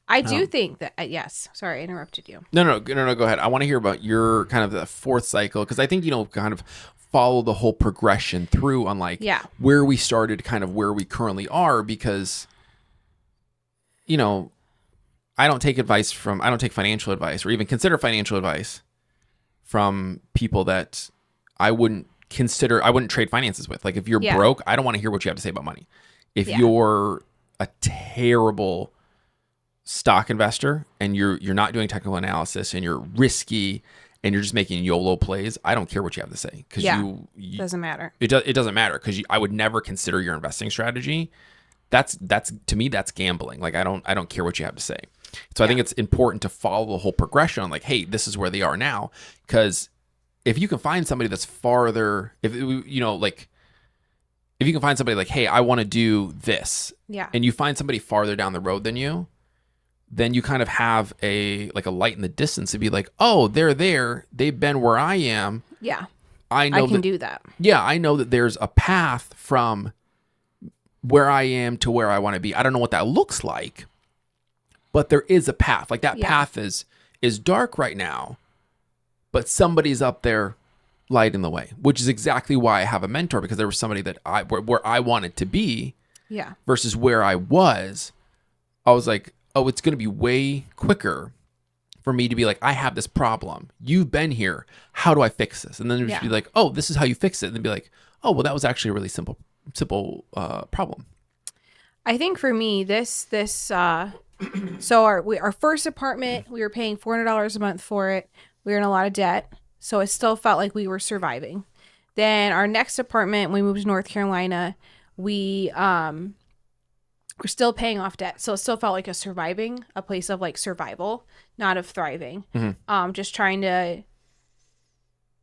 I do think that, yes. Sorry, I interrupted you. No, go ahead. I want to hear about your kind of the 4th cycle, because I think, kind of follow the whole progression through on like where we started, kind of where we currently are, because, I don't take financial advice or even consider financial advice from people that I wouldn't trade finances with. Like if you're broke, I don't want to hear what you have to say about money. If you're a terrible stock investor and you're not doing technical analysis and you're risky and you're just making YOLO plays, I don't care what you have to say, because it doesn't matter. It doesn't matter, because I would never consider your investing strategy. That's to me, that's gambling. Like I don't care what you have to say. So I think it's important to follow the whole progression on like, hey, this is where they are now, because if you can find somebody that's farther, if you can find somebody like, hey, I want to do this, and you find somebody farther down the road than you, then you kind of have a light in the distance to be like, oh, they're there. They've been where I am. Yeah. I can do that. Yeah. I know that there's a path from where I am to where I want to be. I don't know what that looks like, but there is a path. Like that path is dark right now, but somebody's up there lighting the way, which is exactly why I have a mentor, because there was somebody that where I wanted to be versus where I was. I was like, oh, it's going to be way quicker for me to be like, I have this problem. You've been here. How do I fix this? And then just be like, oh, this is how you fix it. And then be like, oh, well, that was actually a really simple problem. I think for me, so our first apartment, we were paying $400 a month for it. We were in a lot of debt, so it still felt like we were surviving. Then our next apartment, when we moved to North Carolina, we we're still paying off debt. So it still felt like a place of like survival, not of thriving. Just trying to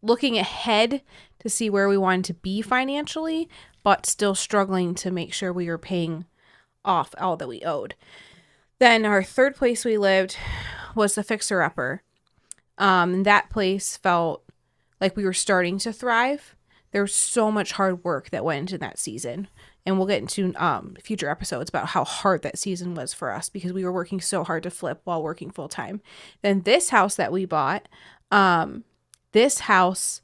looking ahead to see where we wanted to be financially, but still struggling to make sure we were paying off all that we owed. Then our third place we lived was the Fixer Upper. That place felt like we were starting to thrive. There was so much hard work that went into that season. And we'll get into future episodes about how hard that season was for us because we were working so hard to flip while working full time. Then this house that we bought, this house,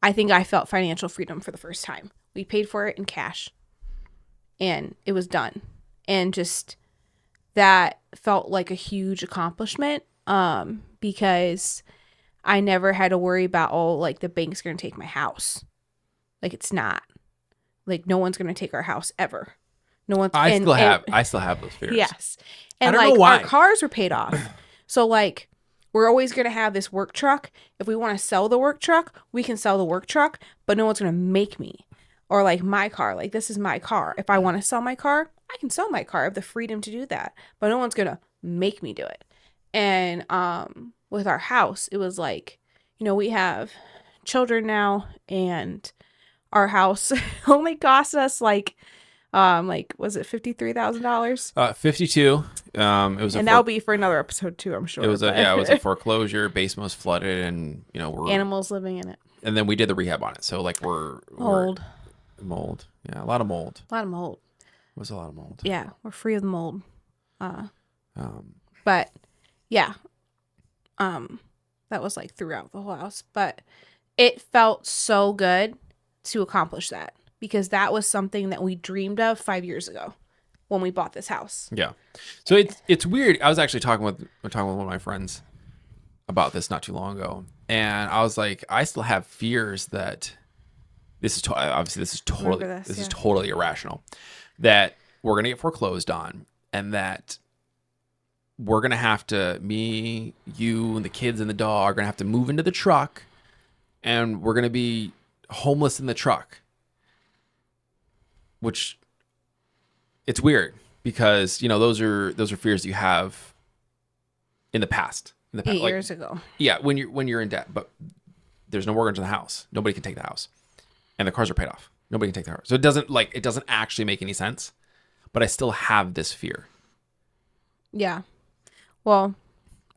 I think I felt financial freedom for the first time. We paid for it in cash and it was done. And just that felt like a huge accomplishment because I never had to worry about, oh, like the bank's going to take my house. Like it's not. Like no one's gonna take our house ever. No one's. I still have those fears. Yes, and I don't like know why. our cars were paid off, so like we're always gonna have this work truck. If we want to sell the work truck, we can sell the work truck, but no one's gonna make me. Or like my car, like this is my car. If I want to sell my car, I can sell my car. I have the freedom to do that, but no one's gonna make me do it. And with our house, it was like, we have children now, and our house only cost us like was it $53,000? 52. It was, and that'll be for another episode too, I'm sure. It was a foreclosure. Basement was flooded, and we're animals living in it. And then we did the rehab on it, so like we're mold. Yeah, a lot of mold. A lot of mold. It was a lot of mold. Yeah, we're free of the mold. But yeah, that was like throughout the whole house, but it felt so good to accomplish that because that was something that we dreamed of 5 years ago when we bought this house. Yeah. So it's weird. I was actually talking with one of my friends about this not too long ago, and I was like, I still have fears that this is totally irrational, that we're gonna get foreclosed on, and that we're gonna have to, me, you, and the kids and the dog are gonna have to move into the truck, and we're gonna be homeless in the truck. Which, it's weird because those are fears you have in the past. 8 years ago. Yeah, when you're in debt, but there's no mortgage on the house. Nobody can take the house, and the cars are paid off. Nobody can take the house, so it doesn't actually make any sense. But I still have this fear. Yeah, well,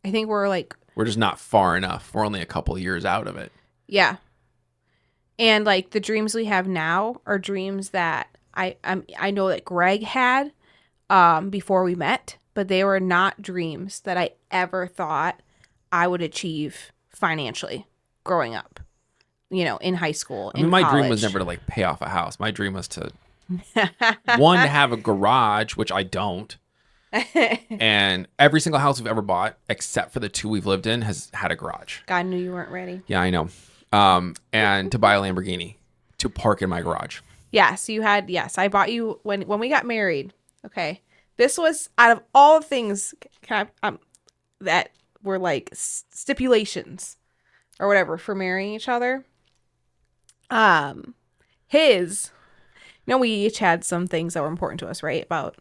I think we're just not far enough. We're only a couple of years out of it. Yeah, and like the dreams we have now are dreams that I know that Greg had before we met, but they were not dreams that I ever thought I would achieve financially growing up, in high school. I mean, my dream was never to like pay off a house. My dream was to one, to have a garage, which I don't. And every single house we've ever bought, except for the 2 we've lived in, has had a garage. God knew you weren't ready. Yeah, I know. And to buy a Lamborghini to park in my garage. Yes, I bought you when we got married. Okay. This was out of all things that were like stipulations or whatever for marrying each other. We each had some things that were important to us, right? About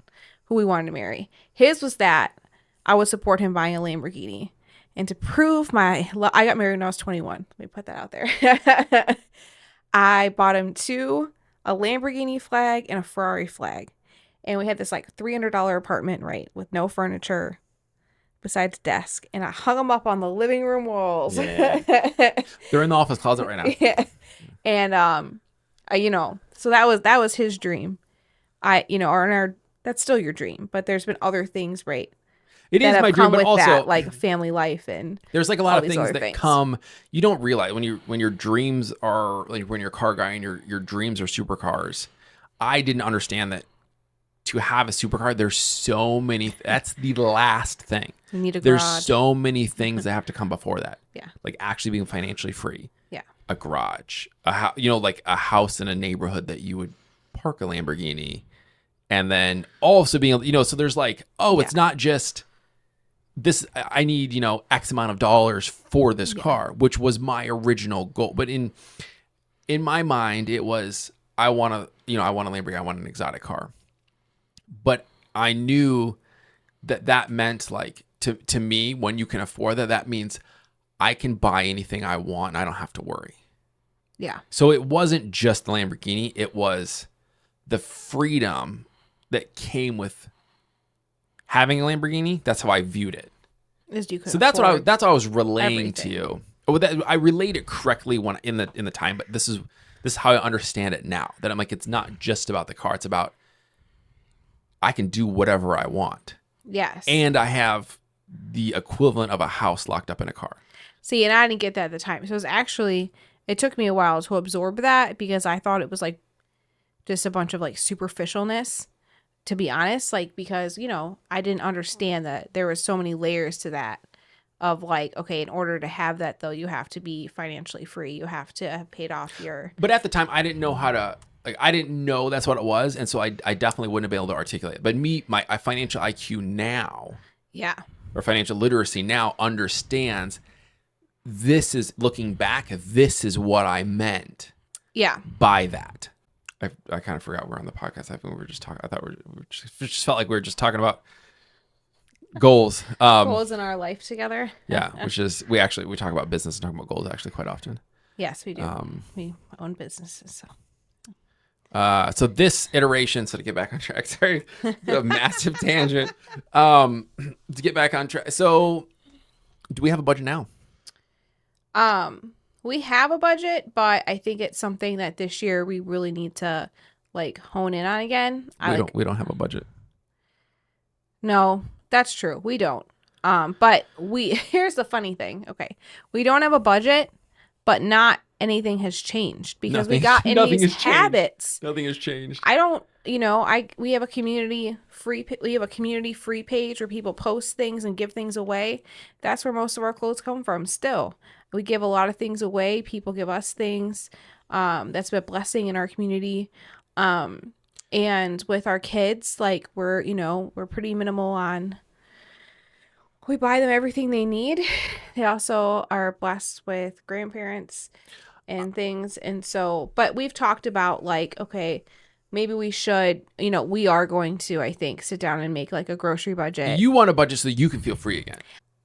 who we wanted to marry. His was that I would support him buying a Lamborghini. And to prove I got married when I was 21. Let me put that out there. I bought him a Lamborghini flag and a Ferrari flag. And we had this like $300 apartment, right? With no furniture besides desk. And I hung them up on the living room walls. Yeah. They're in the office closet right now. Yeah. And, so that was his dream. That's still your dream, but there's been other things, right? It is my dream, but also that, like family life, and there's like a lot of things that come. You don't realize when your dreams are like when you're a car guy and your dreams are supercars. I didn't understand that to have a supercar, there's so many. That's the last thing. You need a There's garage. so many things that have to come before that. Yeah, like actually being financially free. Yeah, a garage, like a house in a neighborhood that you would park a Lamborghini, and then also being so there's like it's not just. This, I need, X amount of dollars for this car, which was my original goal. But in my mind, it was, I want a Lamborghini, I want an exotic car. But I knew that meant like, to me, when you can afford that means I can buy anything I want and I don't have to worry. Yeah. So it wasn't just the Lamborghini, it was the freedom that came with having a Lamborghini. That's how I viewed it. So that's what I was relaying to you. I relayed it correctly when in the time, but this is how I understand it now. That I'm like, it's not just about the car, it's about I can do whatever I want. Yes. And I have the equivalent of a house locked up in a car. See, and I didn't get that at the time. So it took me a while to absorb that because I thought it was like just a bunch of like superficialness, to be honest. Like, because, I didn't understand that there was so many layers to that of like, okay, in order to have that though, you have to be financially free. You have to have paid off your. But at the time, I didn't know how to. Like, I didn't know that's what it was, and so I definitely wouldn't have been able to articulate it. But my financial IQ now, Yeah. or financial literacy now, understands this is, looking back, this is what I meant. Yeah. By that. I kind of forgot we're on the podcast. I think we were just talking. I thought we just felt like we were just talking about goals. Goals in our life together. Yeah, which is we talk about business and talk about goals actually quite often. Yes, we do. We own businesses, so. So this iteration, so to get back on track, sorry, a massive tangent. To get back on track. So do we have a budget now? We have a budget, but I think it's something that this year we really need to like hone in on again. We don't have a budget. No, that's true. We don't. But here's the funny thing. Okay. We don't have a budget, but not anything has changed because we got in these habits. Nothing has changed. I don't, we have a community free page where people post things and give things away. That's where most of our clothes come from. Still, we give a lot of things away. People give us things. That's been a blessing in our community. And with our kids, like we're pretty minimal on. We buy them everything they need. They also are blessed with grandparents and things. And so, but we've talked about like, okay, maybe we should, we are going to, I think, sit down and make like a grocery budget. You want a budget so you can feel free again.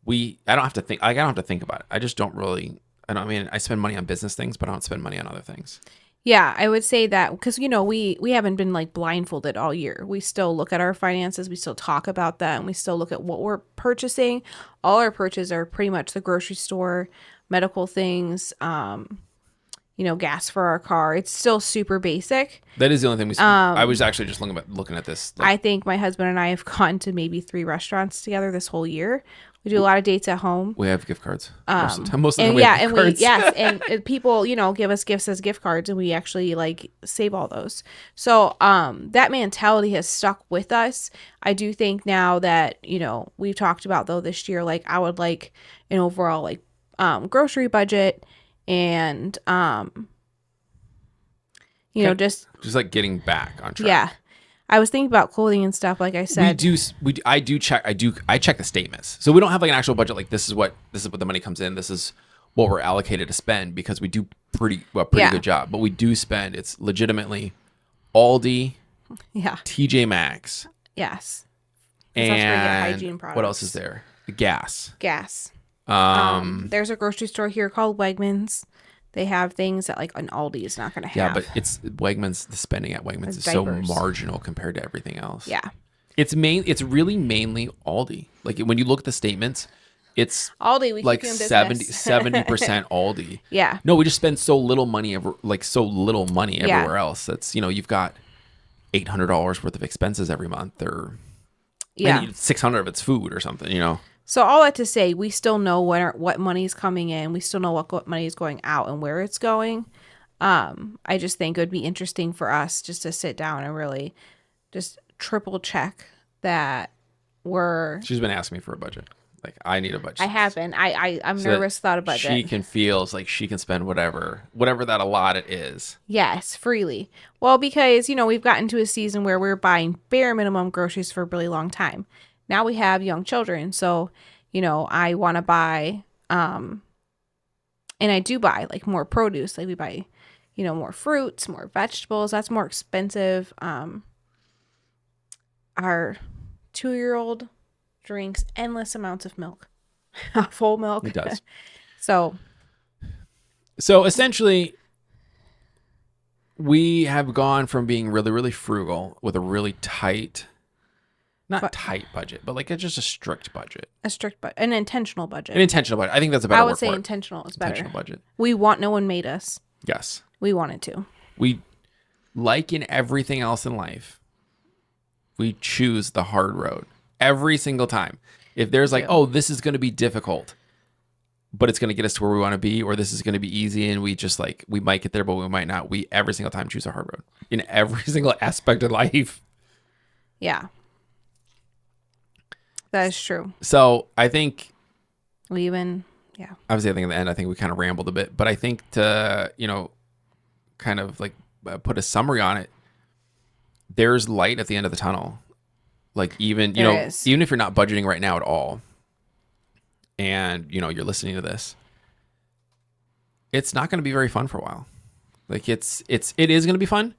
I don't have to think. I don't have to think about it. I just don't really. I spend money on business things, but I don't spend money on other things. Yeah, I would say that because, we haven't been like blindfolded all year. We still look at our finances. We still talk about them. We still look at what we're purchasing. All our purchases are pretty much the grocery store, medical things, gas for our car. It's still super basic. That is the only thing we spend. I was actually just looking at this. I think my husband and I have gone to maybe 3 restaurants together this whole year. We do a lot of dates at home. We have gift cards. Most of the time we have gift cards. And people, give us gifts as gift cards, and we actually like save all those. So, that mentality has stuck with us. I do think now that, we've talked about though this year, like I would like an overall like, grocery budget and, just like getting back on track. Yeah. I was thinking about clothing and stuff, like I said. I check the statements. So we don't have like an actual budget. Like this is what the money comes in. This is what we're allocated to spend because we do pretty good job. But we do spend. It's legitimately Aldi, TJ Maxx. Yes. And that's where you get hygiene products. What else is there? Gas. There's a grocery store here called Wegmans. They have things that like an Aldi is not going to have. Yeah, but it's Wegmans. The spending at Wegmans is so marginal compared to everything else. Yeah, it's really mainly Aldi. Like when you look at the statements, it's Aldi. We like 70% Aldi. Yeah. No, we just spend so little money everywhere else. That's you've got $800 worth of expenses every month, or $600 of it's food or something. So all that to say, we still know what money is coming in. We still know what money is going out and where it's going. I just think it would be interesting for us just to sit down and really just triple check that She's been asking me for a budget. Like I need a budget. I haven't. I'm nervous without a budget. She can feel like she can spend whatever that allotted is. Yes, freely. Well, because we've gotten to a season where we're buying bare minimum groceries for a really long time. Now we have young children, so, I want to buy, and I do buy like more produce. Like we buy more fruits, more vegetables. That's more expensive. Our 2-year-old drinks endless amounts of milk, full milk. It does. So essentially, we have gone from being really, really frugal with a really tight, tight budget, but like just a strict budget. An intentional budget. An intentional budget. I think that's a better word for it. I would say intentional is better. Intentional budget. No one made us. Yes. We wanted to. We, like in everything else in life, we choose the hard road every single time. If there's like, oh, this is going to be difficult, but it's going to get us to where we want to be, or this is going to be easy and we just like, we might get there, but we might not. We every single time choose a hard road in every single aspect of life. Yeah. That is true. So I think obviously I think in the end, I think we kind of rambled a bit, but I think to, kind of like put a summary on it, there's light at the end of the tunnel. Like even, even if you're not budgeting right now at all, and, you're listening to this, it's not going to be very fun for a while. Like it is going to be fun.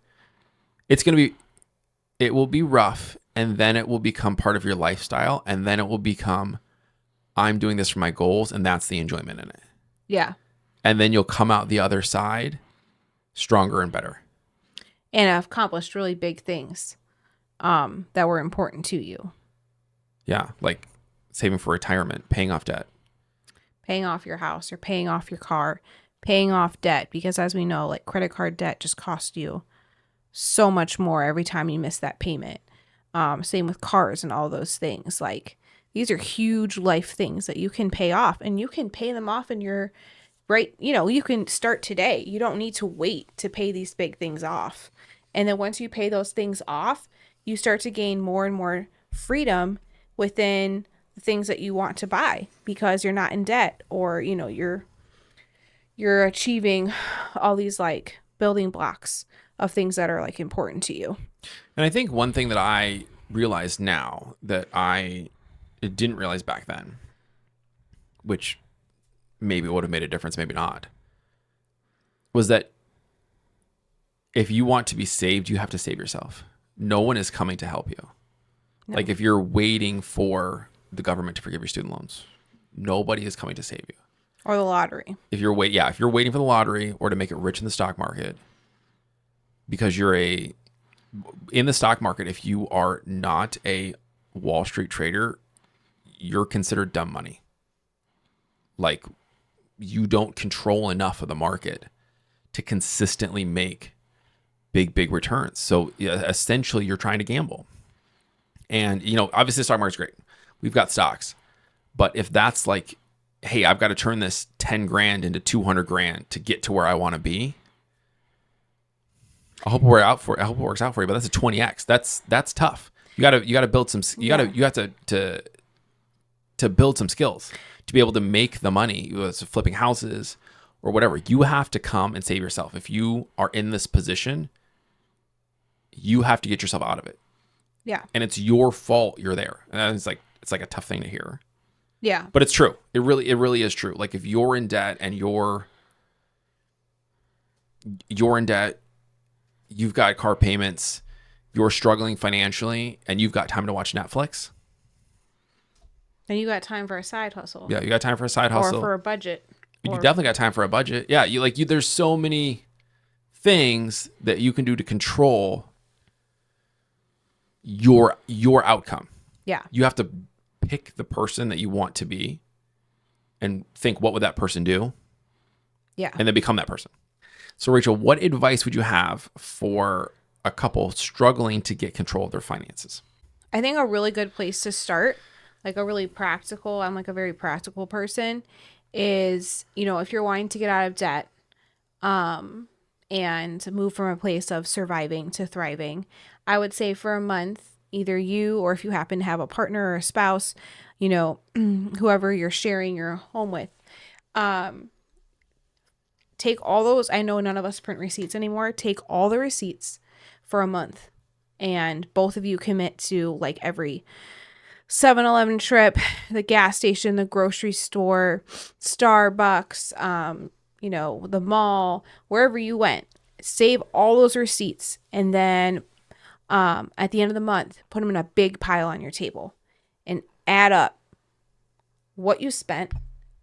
It will be rough, and then it will become part of your lifestyle. And then it will become, I'm doing this for my goals. And that's the enjoyment in it. Yeah. And then you'll come out the other side stronger and better. And have accomplished really big things that were important to you. Yeah. Like saving for retirement, paying off debt. Paying off your house or paying off your car, paying off debt. Because as we know, like credit card debt just costs you so much more every time you miss that payment. Same with cars and all those things. Like these are huge life things that you can pay off, and you can pay them off in your right. You can start today. You don't need to wait to pay these big things off. And then once you pay those things off, you start to gain more and more freedom within the things that you want to buy, because you're not in debt, or, you're achieving all these like building blocks of things that are like important to you. And I think one thing that I realize now that I didn't realize back then, which maybe would have made a difference, maybe not, was that if you want to be saved, you have to save yourself. No one is coming to help you. No. Like if you're waiting for the government to forgive your student loans, nobody is coming to save you. Or the lottery. If you're waiting for the lottery or to make it rich in the stock market, because in the stock market, if you are not a Wall Street trader, you're considered dumb money. Like you don't control enough of the market to consistently make big returns. So essentially you're trying to gamble. And, obviously the stock market's great. We've got stocks. But if that's like, hey, I've got to turn this 10 grand into 200 grand to get to where I want to be, I hope it works out for you, but that's a 20x. That's tough. You got to build some, you have to build some skills to be able to make the money, whether it's flipping houses or whatever. You have to come and save yourself. If you are in this position, you have to get yourself out of it. Yeah. And it's your fault you're there. And it's like a tough thing to hear. Yeah. But it's true. It really is true. Like if you're in debt and you're in debt, you've got car payments, you're struggling financially, and you've got time to watch Netflix. And you got time for a side hustle. Yeah, you got time for a side hustle. Or for a budget. You definitely got time for a budget. Yeah, there's so many things that you can do to control your outcome. Yeah. You have to pick the person that you want to be and think, what would that person do? Yeah. And then become that person. So Rachel, what advice would you have for a couple struggling to get control of their finances? I think a really good place to start, like I'm like a very practical person, is, if you're wanting to get out of debt, and move from a place of surviving to thriving, I would say for a month, either you, or if you happen to have a partner or a spouse, whoever you're sharing your home with, take all those. I know none of us print receipts anymore. Take all the receipts for a month, and both of you commit to like every 7-Eleven trip, the gas station, the grocery store, Starbucks, the mall, wherever you went. save all those receipts, and then at the end of the month, put them in a big pile on your table and add up what you spent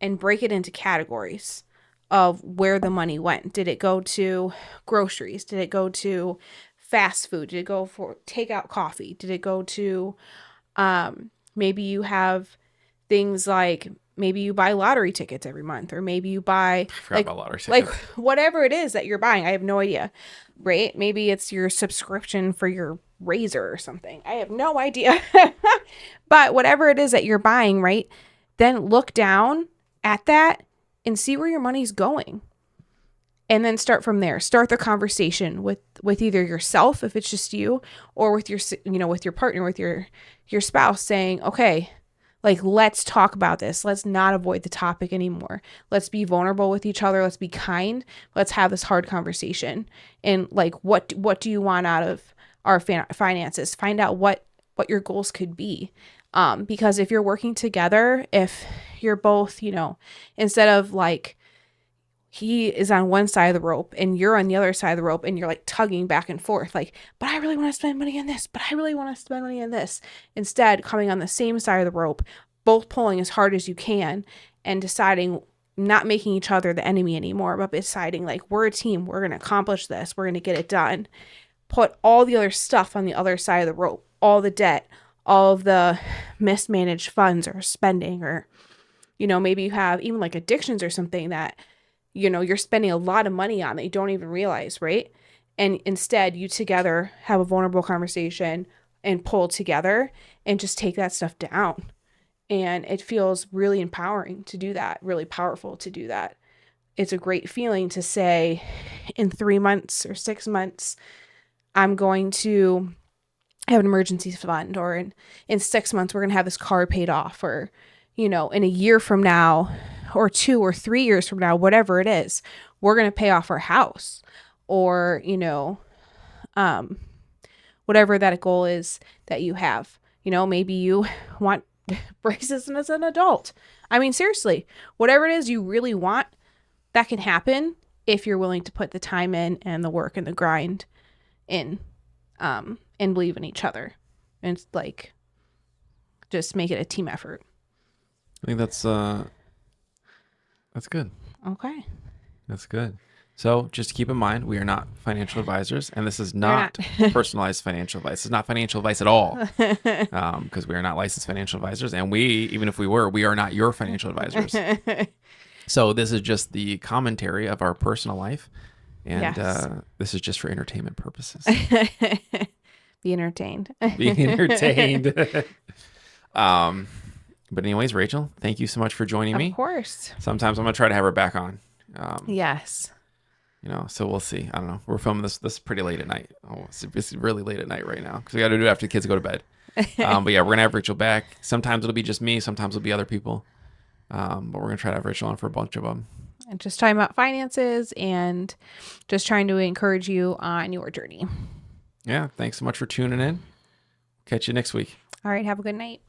and break it into categories of where the money went. Did it go to groceries? Did it go to fast food? Did it go for takeout coffee? Did it go to maybe you have things like maybe you buy lottery tickets every month, or maybe you buy about lottery tickets. like whatever it is that you're buying. I have no idea, right? Maybe it's your subscription for your razor or something. I have no idea. But whatever it is that you're buying, right? Then look down at that and see where your money's going. And then start from there. Start the conversation with either yourself, if it's just you, or with your, with your partner, with your spouse, saying, okay, like, let's talk about this. Let's not avoid the topic anymore. Let's be vulnerable with each other. Let's be kind. Let's have this hard conversation. And like, what do you want out of our finances? Find out what your goals could be. Because if you're working together, if you're both, instead of like, he is on one side of the rope and you're on the other side of the rope and you're like tugging back and forth, like, but I really want to spend money on this, but I really want to spend money on this. Instead, coming on the same side of the rope, both pulling as hard as you can and deciding, not making each other the enemy anymore, but deciding like, we're a team, we're going to accomplish this, we're going to get it done. Put all the other stuff on the other side of the rope, all the debt, all of the mismanaged funds or spending, or, maybe you have even like addictions or something that, you're spending a lot of money on that you don't even realize, right? And instead, you together have a vulnerable conversation and pull together and just take that stuff down. And it feels really empowering to do that, really powerful to do that. It's a great feeling to say, in 3 months or 6 months, I'm going to have an emergency fund, or in 6 months, we're going to have this car paid off, or, in a year from now, or 2 or 3 years from now, whatever it is, we're going to pay off our house, or, whatever that goal is that you have. Maybe you want braces as an adult. I mean, seriously, whatever it is you really want, that can happen if you're willing to put the time in and the work and the grind in, and believe in each other. And it's like, just make it a team effort. I think that's good. Okay. That's good. So just keep in mind, we are not financial advisors, and this is not personalized financial advice. It's not financial advice at all, because we are not licensed financial advisors, and even if we were, we are not your financial advisors. So this is just the commentary of our personal life, and this is just for entertainment purposes. Be entertained. Being entertained. But anyways, Rachel, thank you so much for joining me. Of course. Sometimes I'm going to try to have her back on. Yes. So we'll see. I don't know. We're filming this pretty late at night. It's really late at night right now because we got to do it after the kids go to bed. But yeah, we're going to have Rachel back. Sometimes it'll be just me. Sometimes it'll be other people. But we're going to try to have Rachel on for a bunch of them. And just talking about finances and just trying to encourage you on your journey. Yeah. Thanks so much for tuning in. Catch you next week. All right. Have a good night.